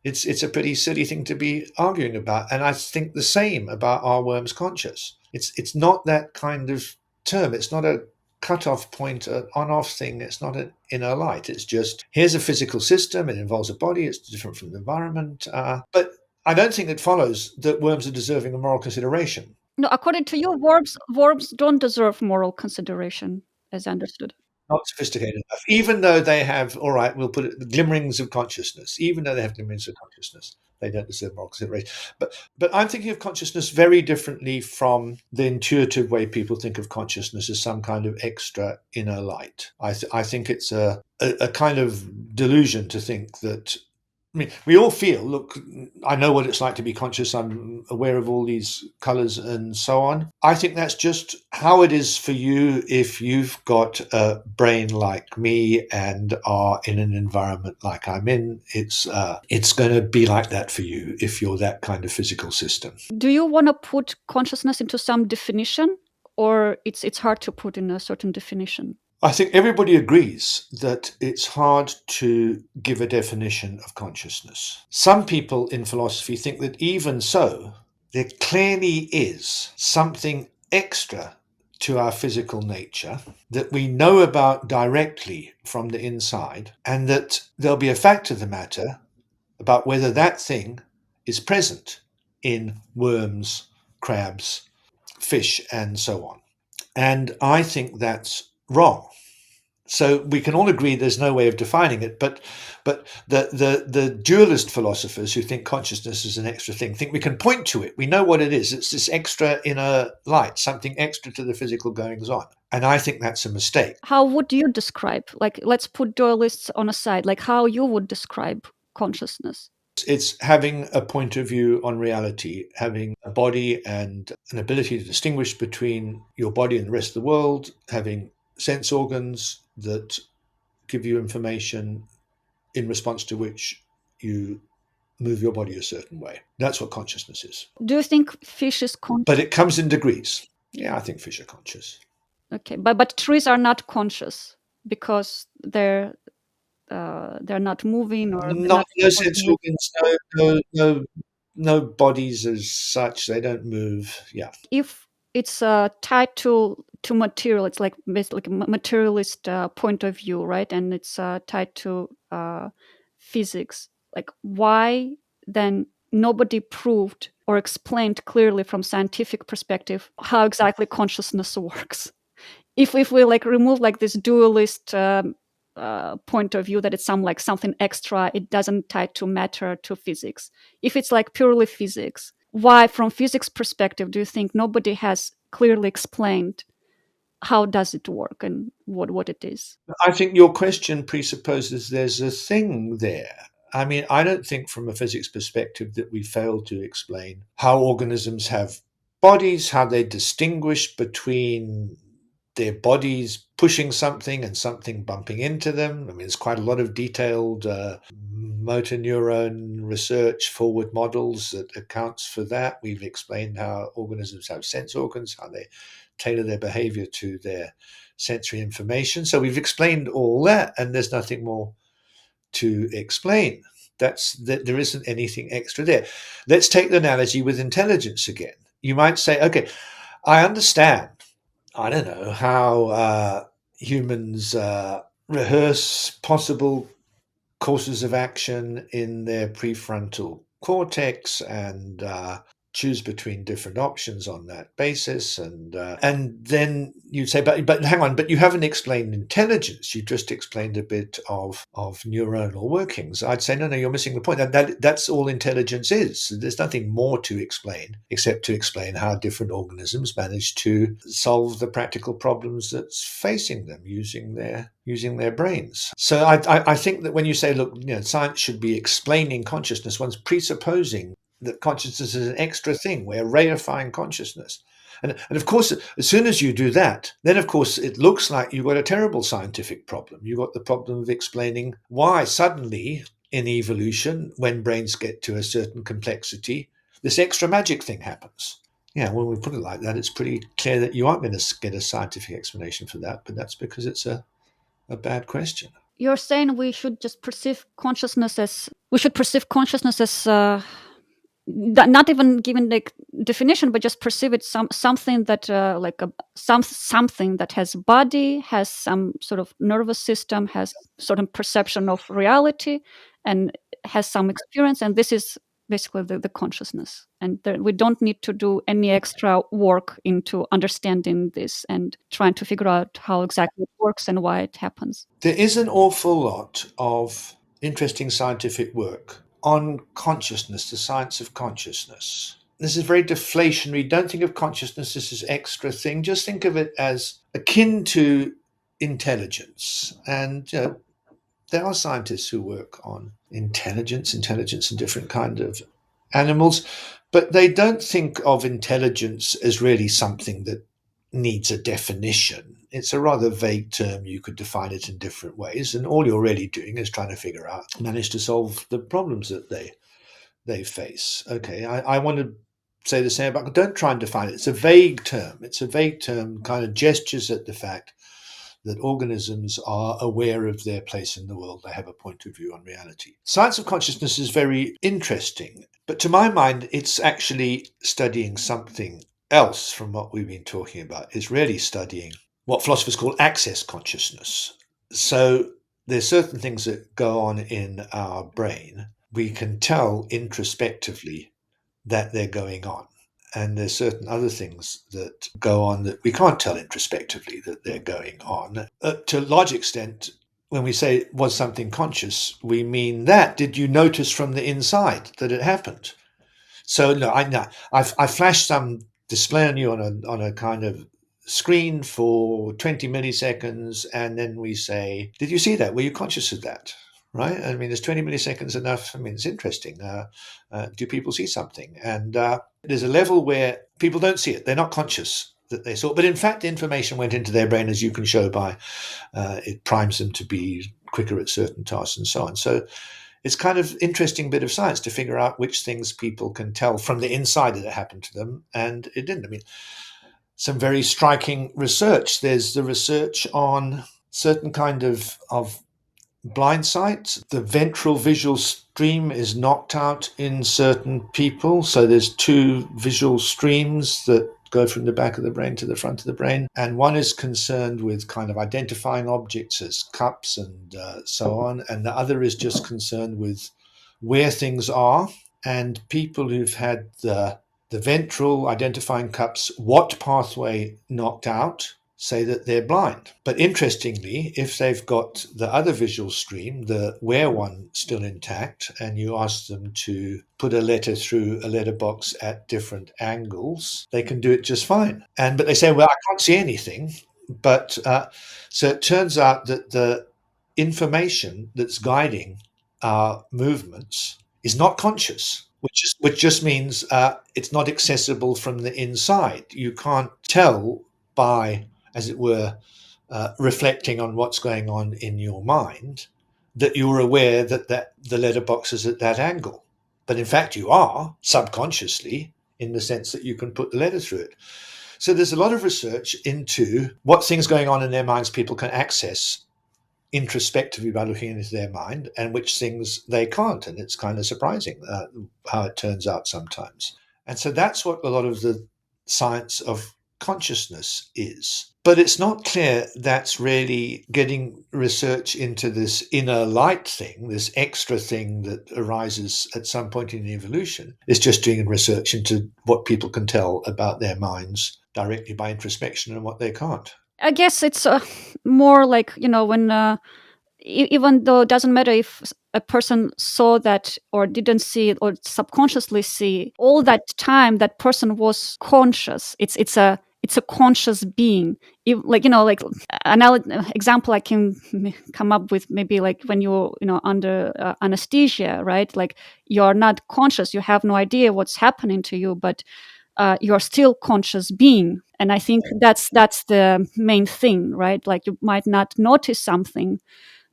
it's a pretty silly thing to be arguing about. And I think the same about, are worms conscious? It's not that kind of term. It's not a cutoff point, an on-off thing. It's not an inner light. It's just here's a physical system. It involves a body. It's different from the environment. But I don't think it follows that worms are deserving of moral consideration. No, according to you, worms don't deserve moral consideration, as I understood. Not sophisticated enough, even though they have, all right, we'll put it, the glimmerings of consciousness, even though they have glimmerings of consciousness, they don't deserve moral consideration. But I'm thinking of consciousness very differently from the intuitive way people think of consciousness as some kind of extra inner light. I think it's a kind of delusion to think that. I mean, we all feel, look, I know what it's like to be conscious. I'm aware of all these colors and so on. I think that's just how it is for you if you've got a brain like me and are in an environment like I'm in. It's going to be like that for you if you're that kind of physical system. Do you want to put consciousness into some definition, or it's hard to put in a certain definition? I think everybody agrees that it's hard to give a definition of consciousness. Some people in philosophy think that even so, there clearly is something extra to our physical nature that we know about directly from the inside, and that there'll be a fact of the matter about whether that thing is present in worms, crabs, fish, and so on. And I think that's wrong. So we can all agree there's no way of defining it, but the dualist philosophers who think consciousness is an extra thing think we can point to it. We know what it is. It's this extra inner light, something extra to the physical goings on. And I think that's a mistake. How would you describe, like, let's put dualists on a side, like how you would describe consciousness? It's having a point of view on reality, having a body and an ability to distinguish between your body and the rest of the world, having sense organs that give you information in response to which you move your body a certain way. That's what consciousness is. Do you think fish is conscious? But it comes in degrees. Yeah, I think fish are conscious. Okay, but trees are not conscious because they're not moving, or they're Not not no able to sense move. organs, no bodies as such. They don't move. Yeah. If it's tied to material, it's like basically like a materialist point of view, right? And it's tied to physics. Like, why then nobody proved or explained clearly from scientific perspective how exactly consciousness works? If we like remove like this dualist point of view that it's something extra, it doesn't tie to matter, to physics. If it's like purely physics, why from physics perspective do you think nobody has clearly explained how does it work and what it is? I think your question presupposes there's a thing there. I mean, I don't think from a physics perspective that we fail to explain how organisms have bodies, how they distinguish between their bodies pushing something and something bumping into them. I mean, there's quite a lot of detailed motor neuron research, forward models that accounts for that. We've explained how organisms have sense organs, how they tailor their behavior to their sensory information. So we've explained all that, and there's nothing more to explain. That's that there isn't anything extra there. Let's take the analogy with intelligence again. You might say, okay, I understand. I don't know how humans rehearse possible courses of action in their prefrontal cortex and choose between different options on that basis, and then you'd say, but hang on, but you haven't explained intelligence. You just explained a bit of neuronal workings. I'd say no, you're missing the point. That's all intelligence is. There's nothing more to explain except to explain how different organisms manage to solve the practical problems that's facing them using their brains. So I think that when you say, look, science should be explaining consciousness, one's presupposing that consciousness is an extra thing. We're reifying consciousness. And of course, as soon as you do that, then of course it looks like you've got a terrible scientific problem. You've got the problem of explaining why suddenly in evolution, when brains get to a certain complexity, this extra magic thing happens. Yeah, when we put it like that, it's pretty clear that you aren't going to get a scientific explanation for that, but that's because it's a bad question. You're saying we should just perceive consciousness as not even given the definition, but just perceive it something that something that has body, has some sort of nervous system, has certain perception of reality, and has some experience, and this is basically the consciousness. And we don't need to do any extra work into understanding this and trying to figure out how exactly it works and why it happens. There is an awful lot of interesting scientific work on consciousness, the science of consciousness. This is very deflationary. Don't think of consciousness as this extra thing. Just think of it as akin to intelligence. And there are scientists who work on intelligence in different kinds of animals, but they don't think of intelligence as really something that needs a definition. It's a rather vague term. You could define it in different ways, and all you're really doing is trying to figure out, manage to solve the problems that they face. Okay, I want to say the same about, don't try and define it. It's a vague term. It's a vague term, kind of gestures at the fact that organisms are aware of their place in the world. They have a point of view on reality. Science of consciousness is very interesting, but to my mind, it's actually studying something else from what we've been talking about. It's really studying what philosophers call access consciousness. So there's certain things that go on in our brain. We can tell introspectively that they're going on. And there's certain other things that go on that we can't tell introspectively that they're going on. To a large extent, when we say, was something conscious, we mean that. Did you notice from the inside that it happened? So no, I flashed some display on you on a kind of screen for 20 milliseconds, and then we say, did you see that? Were you conscious of that? Right? I mean, is 20 milliseconds enough? I mean, it's interesting. Do people see something? And there's a level where people don't see it. They're not conscious that they saw it. But in fact, the information went into their brain, as you can show by it primes them to be quicker at certain tasks and so on. So it's kind of interesting bit of science to figure out which things people can tell from the inside that it happened to them and it didn't. I mean, some very striking research. There's the research on certain kind of blind sight. The ventral visual stream is knocked out in certain people. So there's two visual streams that go from the back of the brain to the front of the brain. And one is concerned with kind of identifying objects as cups and so on. And the other is just concerned with where things are. And people who've had the ventral identifying cups, what pathway knocked out, say that they're blind. But interestingly, if they've got the other visual stream, the where one still intact, and you ask them to put a letter through a letterbox at different angles, they can do it just fine. But they say, well, I can't see anything. But so it turns out that the information that's guiding our movements is not conscious, which just means it's not accessible from the inside. You can't tell by, as it were, reflecting on what's going on in your mind, that you're aware that the letterbox is at that angle. But in fact, you are subconsciously, in the sense that you can put the letter through it. So there's a lot of research into what things going on in their minds people can access introspectively by looking into their mind, and which things they can't. And it's kind of surprising how it turns out sometimes. And so that's what a lot of the science of consciousness is. But it's not clear that's really getting research into this inner light thing, this extra thing that arises at some point in evolution. It's just doing research into what people can tell about their minds directly by introspection and what they can't. I guess it's more like, when even though it doesn't matter if a person saw that or didn't see it or subconsciously see, all that time that person was conscious. It's a conscious being. Like example I can come up with, maybe like when you're under anesthesia, right? Like you're not conscious, you have no idea what's happening to you, but you're still conscious being. And I think that's the main thing, right? Like you might not notice something,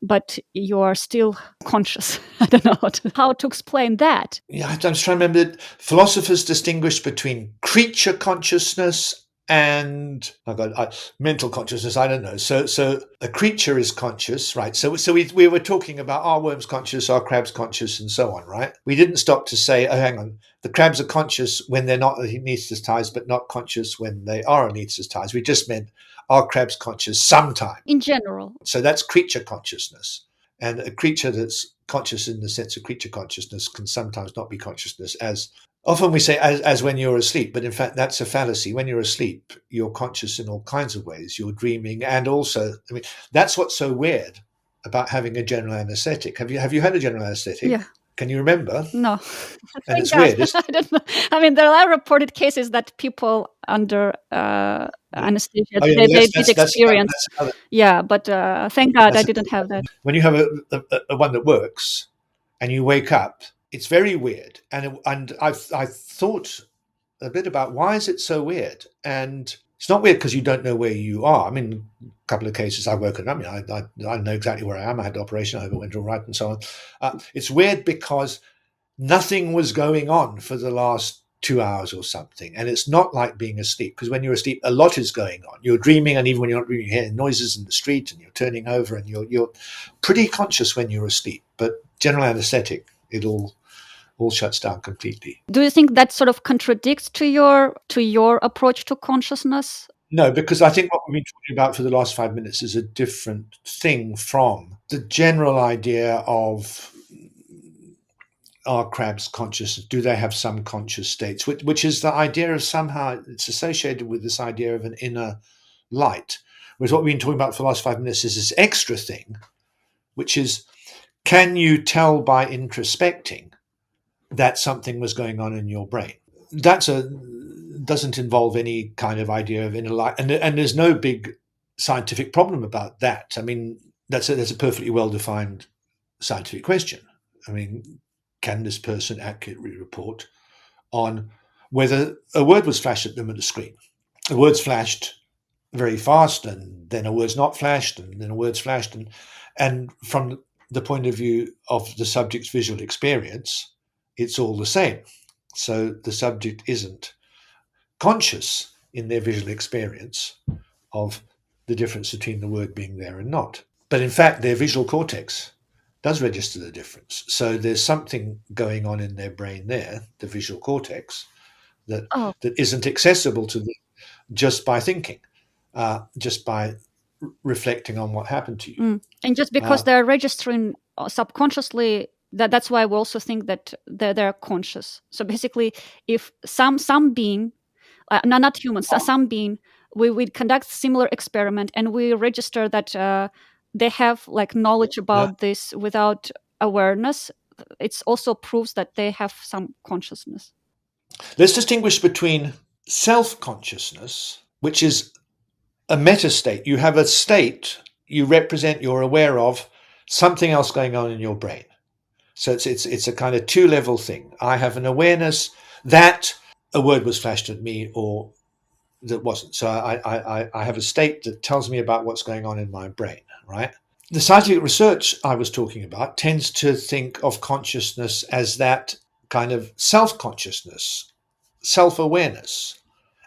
but you're still conscious. I don't know how to explain that. Yeah, I'm just trying to remember that philosophers distinguish between creature consciousness and mental consciousness. I don't know. So a creature is conscious, right? So we were talking about are worms conscious, are crabs conscious, and so on, right? We didn't stop to say, oh, hang on, the crabs are conscious when they're not anesthetized, but not conscious when they are anesthetized. We just meant are crabs conscious sometimes. In general. So that's creature consciousness, and a creature that's conscious in the sense of creature consciousness can sometimes not be consciousness as often we say as when you're asleep, but in fact that's a fallacy. When you're asleep, you're conscious in all kinds of ways. You're dreaming, and also, I mean, that's what's so weird about having a general anesthetic. Have you had a general anesthetic? Yeah. Can you remember? No. And Thank it's God. weird, isn't I don't know. I mean, there are reported cases that people under it? anesthesia Oh yeah, they well, did experience. that's another. Yeah, but thank God I That's didn't have that. when you have a one that works, and you wake up. It's very weird, and I've thought a bit about why is it so weird, and it's not weird because you don't know where you are. I mean, a couple of cases I've woken up. I mean, I know exactly where I am. I had the operation. I hope it went all right, and so on. It's weird because nothing was going on for the last 2 hours or something, and it's not like being asleep because when you're asleep, a lot is going on. You're dreaming, and even when you're not dreaming, you hear noises in the street, and you're turning over, and you're pretty conscious when you're asleep. But general anesthetic, it all shuts down completely. Do you think that sort of contradicts to your approach to consciousness? No, because I think what we've been talking about for the last 5 minutes is a different thing from the general idea of are crabs conscious? Do they have some conscious states? Which is the idea of somehow it's associated with this idea of an inner light. Whereas what we've been talking about for the last 5 minutes is this extra thing, which is can you tell by introspecting that something was going on in your brain? That's a doesn't involve any kind of idea of inner light, and there's no big scientific problem about that. I mean, that's a perfectly well defined scientific question. I mean, can this person accurately report on whether a word was flashed at them at the screen? A word's flashed very fast, and then a word's not flashed, and then a word's flashed, and from the point of view of the subject's visual experience, it's all the same. So the subject isn't conscious in their visual experience of the difference between the word being there and not. But in fact, their visual cortex does register the difference. So there's something going on in their brain there, the visual cortex, that Oh, that isn't accessible to them just by thinking, just by reflecting on what happened to you. and just because Uh, they're registering subconsciously, that's why we also think that they're conscious. So basically, if some being, no, not humans, some being, we conduct similar experiment and we register that they have like knowledge yeah. about this without awareness. It's also proves that they have some consciousness. Let's distinguish between self consciousness, which is a meta state. You have a state you represent, you're aware of something else going on in your brain. So it's a kind of two-level thing. I have an awareness that a word was flashed at me or that wasn't. So I have a state that tells me about what's going on in my brain, right? The scientific research I was talking about tends to think of consciousness as that kind of self-consciousness, self-awareness,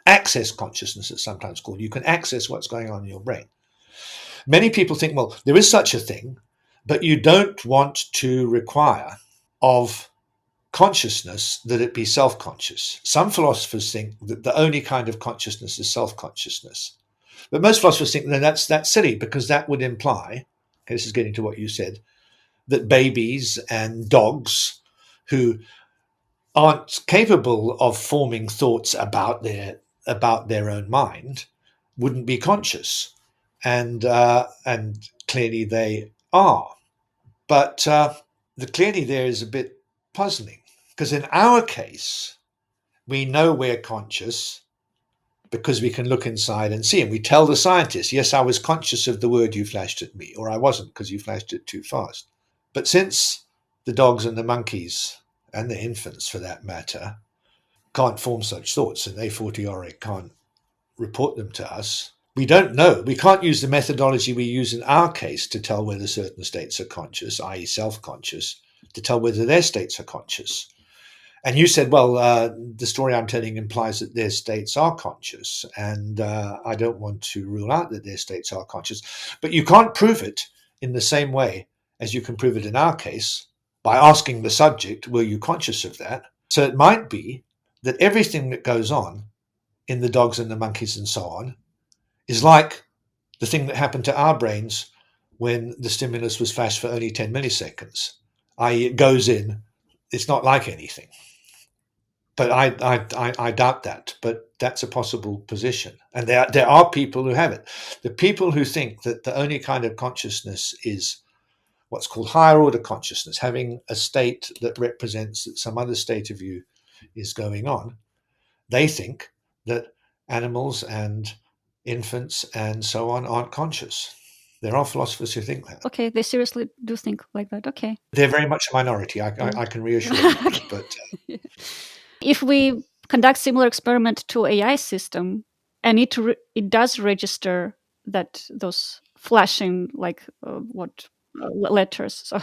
access consciousness, it's sometimes called. You can access what's going on in your brain. Many people think, well, there is such a thing, but you don't want to require of consciousness that it be self-conscious. Some philosophers think that the only kind of consciousness is self-consciousness. But most philosophers think that's silly because that would imply, okay, this is getting to what you said, that babies and dogs who aren't capable of forming thoughts about their own mind wouldn't be conscious, and clearly they are. But the clearly there is a bit puzzling because in our case we know we're conscious because we can look inside and see, and we tell the scientist, yes, I was conscious of the word you flashed at me, or I wasn't because you flashed it too fast. But since the dogs and the monkeys and the infants for that matter can't form such thoughts, and a fortiori can't report them to us, we don't know. We can't use the methodology we use in our case to tell whether certain states are conscious, i.e. self-conscious, to tell whether their states are conscious. And you said, well, the story I'm telling implies that their states are conscious, and I don't want to rule out that their states are conscious. But you can't prove it in the same way as you can prove it in our case by asking the subject, were you conscious of that? So it might be that everything that goes on in the dogs and the monkeys and so on is like the thing that happened to our brains when the stimulus was flashed for only 10 milliseconds, i.e., it goes in, it's not like anything. But I doubt that. But that's a possible position, and there are people who have it. The people who think that the only kind of consciousness is what's called higher order consciousness, having a state that represents that some other state of you is going on. They think that animals and infants and so on aren't conscious. There are philosophers who think that. Okay, they seriously do think like that. Okay. They're very much a minority. I can reassure you. Okay. But If we conduct similar experiment to AI system and it does register that those flashing like letters, so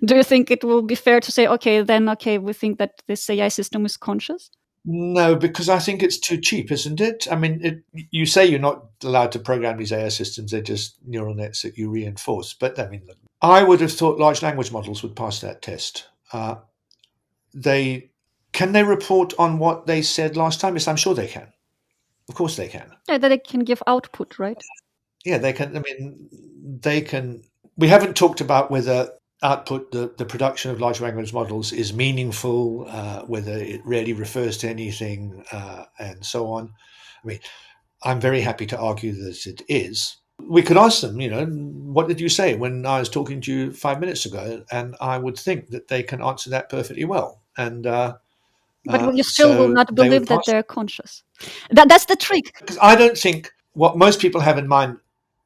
do you think it will be fair to say, okay, we think that this AI system is conscious? no, because I think it's too cheap, isn't it? I mean, you say you're not allowed to program these AI systems; they're just neural nets that you reinforce. But I mean, I would have thought large language models would pass that test. They can they report on what they said last time? Yes, I'm sure they can. Of course, they can. Yeah, that it can give output, right? Yeah, they can. I mean, they can. We haven't talked about whether output, the production of large language models, is meaningful, whether it really refers to anything, and so on. I mean, I'm very happy to argue that it is. We could ask them, what did you say when I was talking to you 5 minutes ago? And I would think that they can answer that perfectly well. And But you still will so not they would believe that pass. they're conscious. That's the trick. Because I don't think what most people have in mind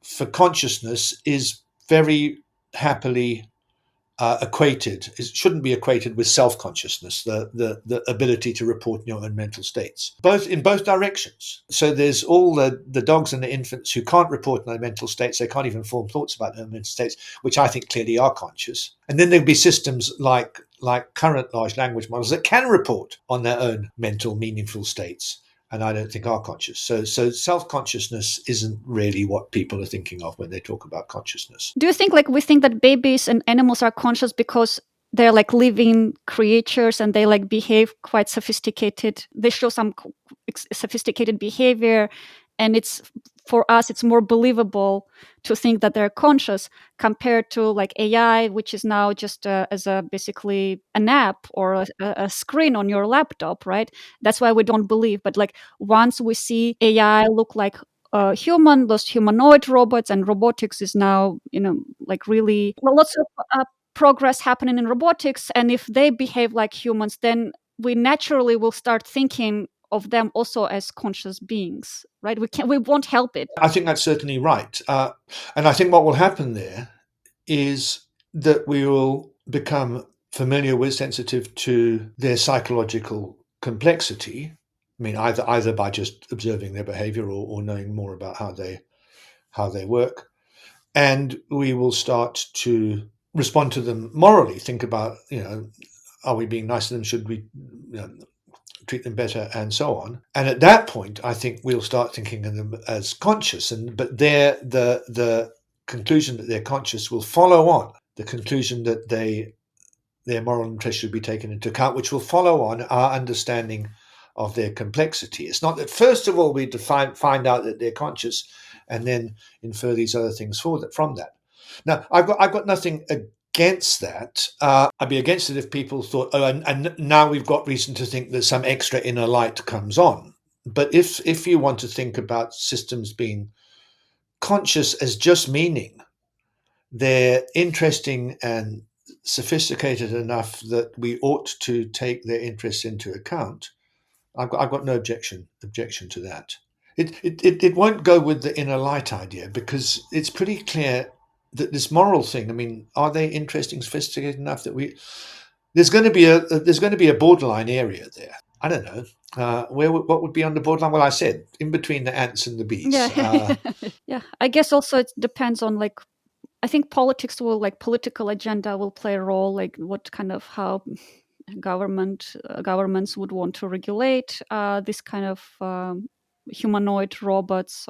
for consciousness is very happily equated. It shouldn't be equated with self-consciousness, the ability to report your own mental states, both in both directions. So there's all the dogs and the infants who can't report their mental states. They can't even form thoughts about their mental states, which I think clearly are conscious. And then there'll be systems like current large language models that can report on their own mental, meaningful states, and I don't think are conscious. So self-consciousness isn't really what people are thinking of when they talk about consciousness. Do you think like we think that babies and animals are conscious because they're like living creatures and they like behave quite sophisticated? They show some sophisticated behavior, and it's for us it's more believable to think that they're conscious compared to like AI, which is now just as a basically an app or a screen on your laptop, right? That's why we don't believe. But like once we see AI look like those humanoid robots, and robotics is now, like really lots of progress happening in robotics. And if they behave like humans, then we naturally will start thinking of them also as conscious beings, right? We won't help it. I think that's certainly right. And I think what will happen there is that we will become familiar with, sensitive to their psychological complexity. I mean, either by just observing their behavior or knowing more about how they work, and we will start to respond to them morally. Think about, are we being nice to them? Should we, treat them better, and so on. And at that point, I think we'll start thinking of them as conscious. But the conclusion that they're conscious will follow on the conclusion that their moral interest should be taken into account, which will follow on our understanding of their complexity. It's not that first of all we find out that they're conscious and then infer these other things from that. Now, I've got nothing against that. I'd be against it if people thought, oh, and now we've got reason to think that some extra inner light comes on. But if you want to think about systems being conscious as just meaning they're interesting and sophisticated enough that we ought to take their interests into account, I've got no objection to that. It won't go with the inner light idea because it's pretty clear that this moral thing. I mean, are they interesting, sophisticated enough that there's going to be a borderline area there. I don't know. What would be on the borderline? Well, I said in between the ants and the bees. Yeah. Yeah, I guess also it depends on like, I think political agenda will play a role, like what kind of how governments would want to regulate this kind of humanoid robots.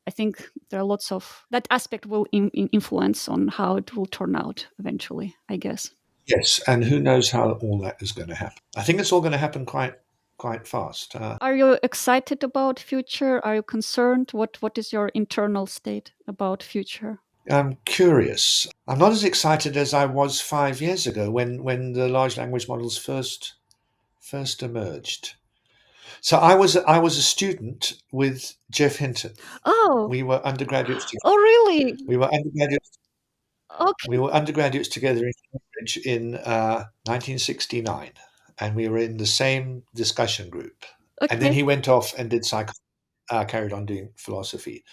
I think there are lots of that aspect will influence on how it will turn out eventually, I guess. Yes, and who knows how all that is going to happen. I think it's all going to happen quite fast. Are you excited about future? Are you concerned? What is your internal state about future? I'm curious. I'm not as excited as I was 5 years ago when the large language models first emerged. So I was a student with Jeff Hinton. Oh, We were undergraduates. oh, really? We were undergraduates. We Okay, were undergraduates together in Cambridge in 1969, and we were in the same discussion group. And then okay. he went off and did carried on doing philosophy.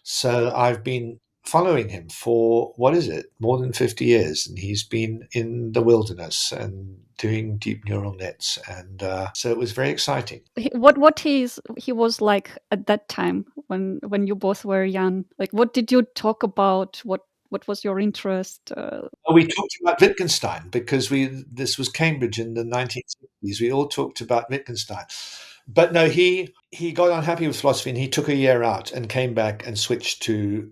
So I've been following him for what is it, more than 50 years, and he's been in the wilderness and doing deep neural nets, and so it was very exciting. What he was like at that time when you both were young? Like, what did you talk about? What was your interest? We talked about Wittgenstein because we this was Cambridge in the 1960s. We all talked about Wittgenstein. But no, he got unhappy with philosophy and he took a year out and came back and switched to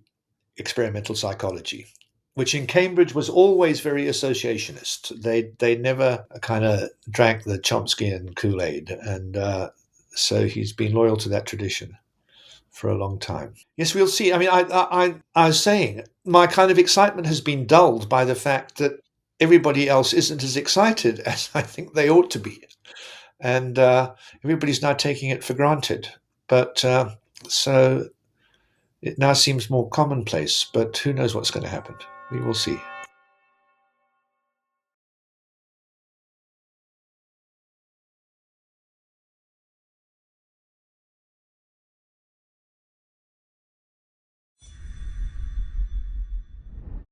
experimental psychology, which in Cambridge was always very associationist. They never kind of drank the Chomskyan Kool-Aid, and so he's been loyal to that tradition for a long time. Yes, we'll see. I mean, I was saying my kind of excitement has been dulled by the fact that everybody else isn't as excited as I think they ought to be, and everybody's now taking it for granted. But so it now seems more commonplace. But who knows what's going to happen? We will see.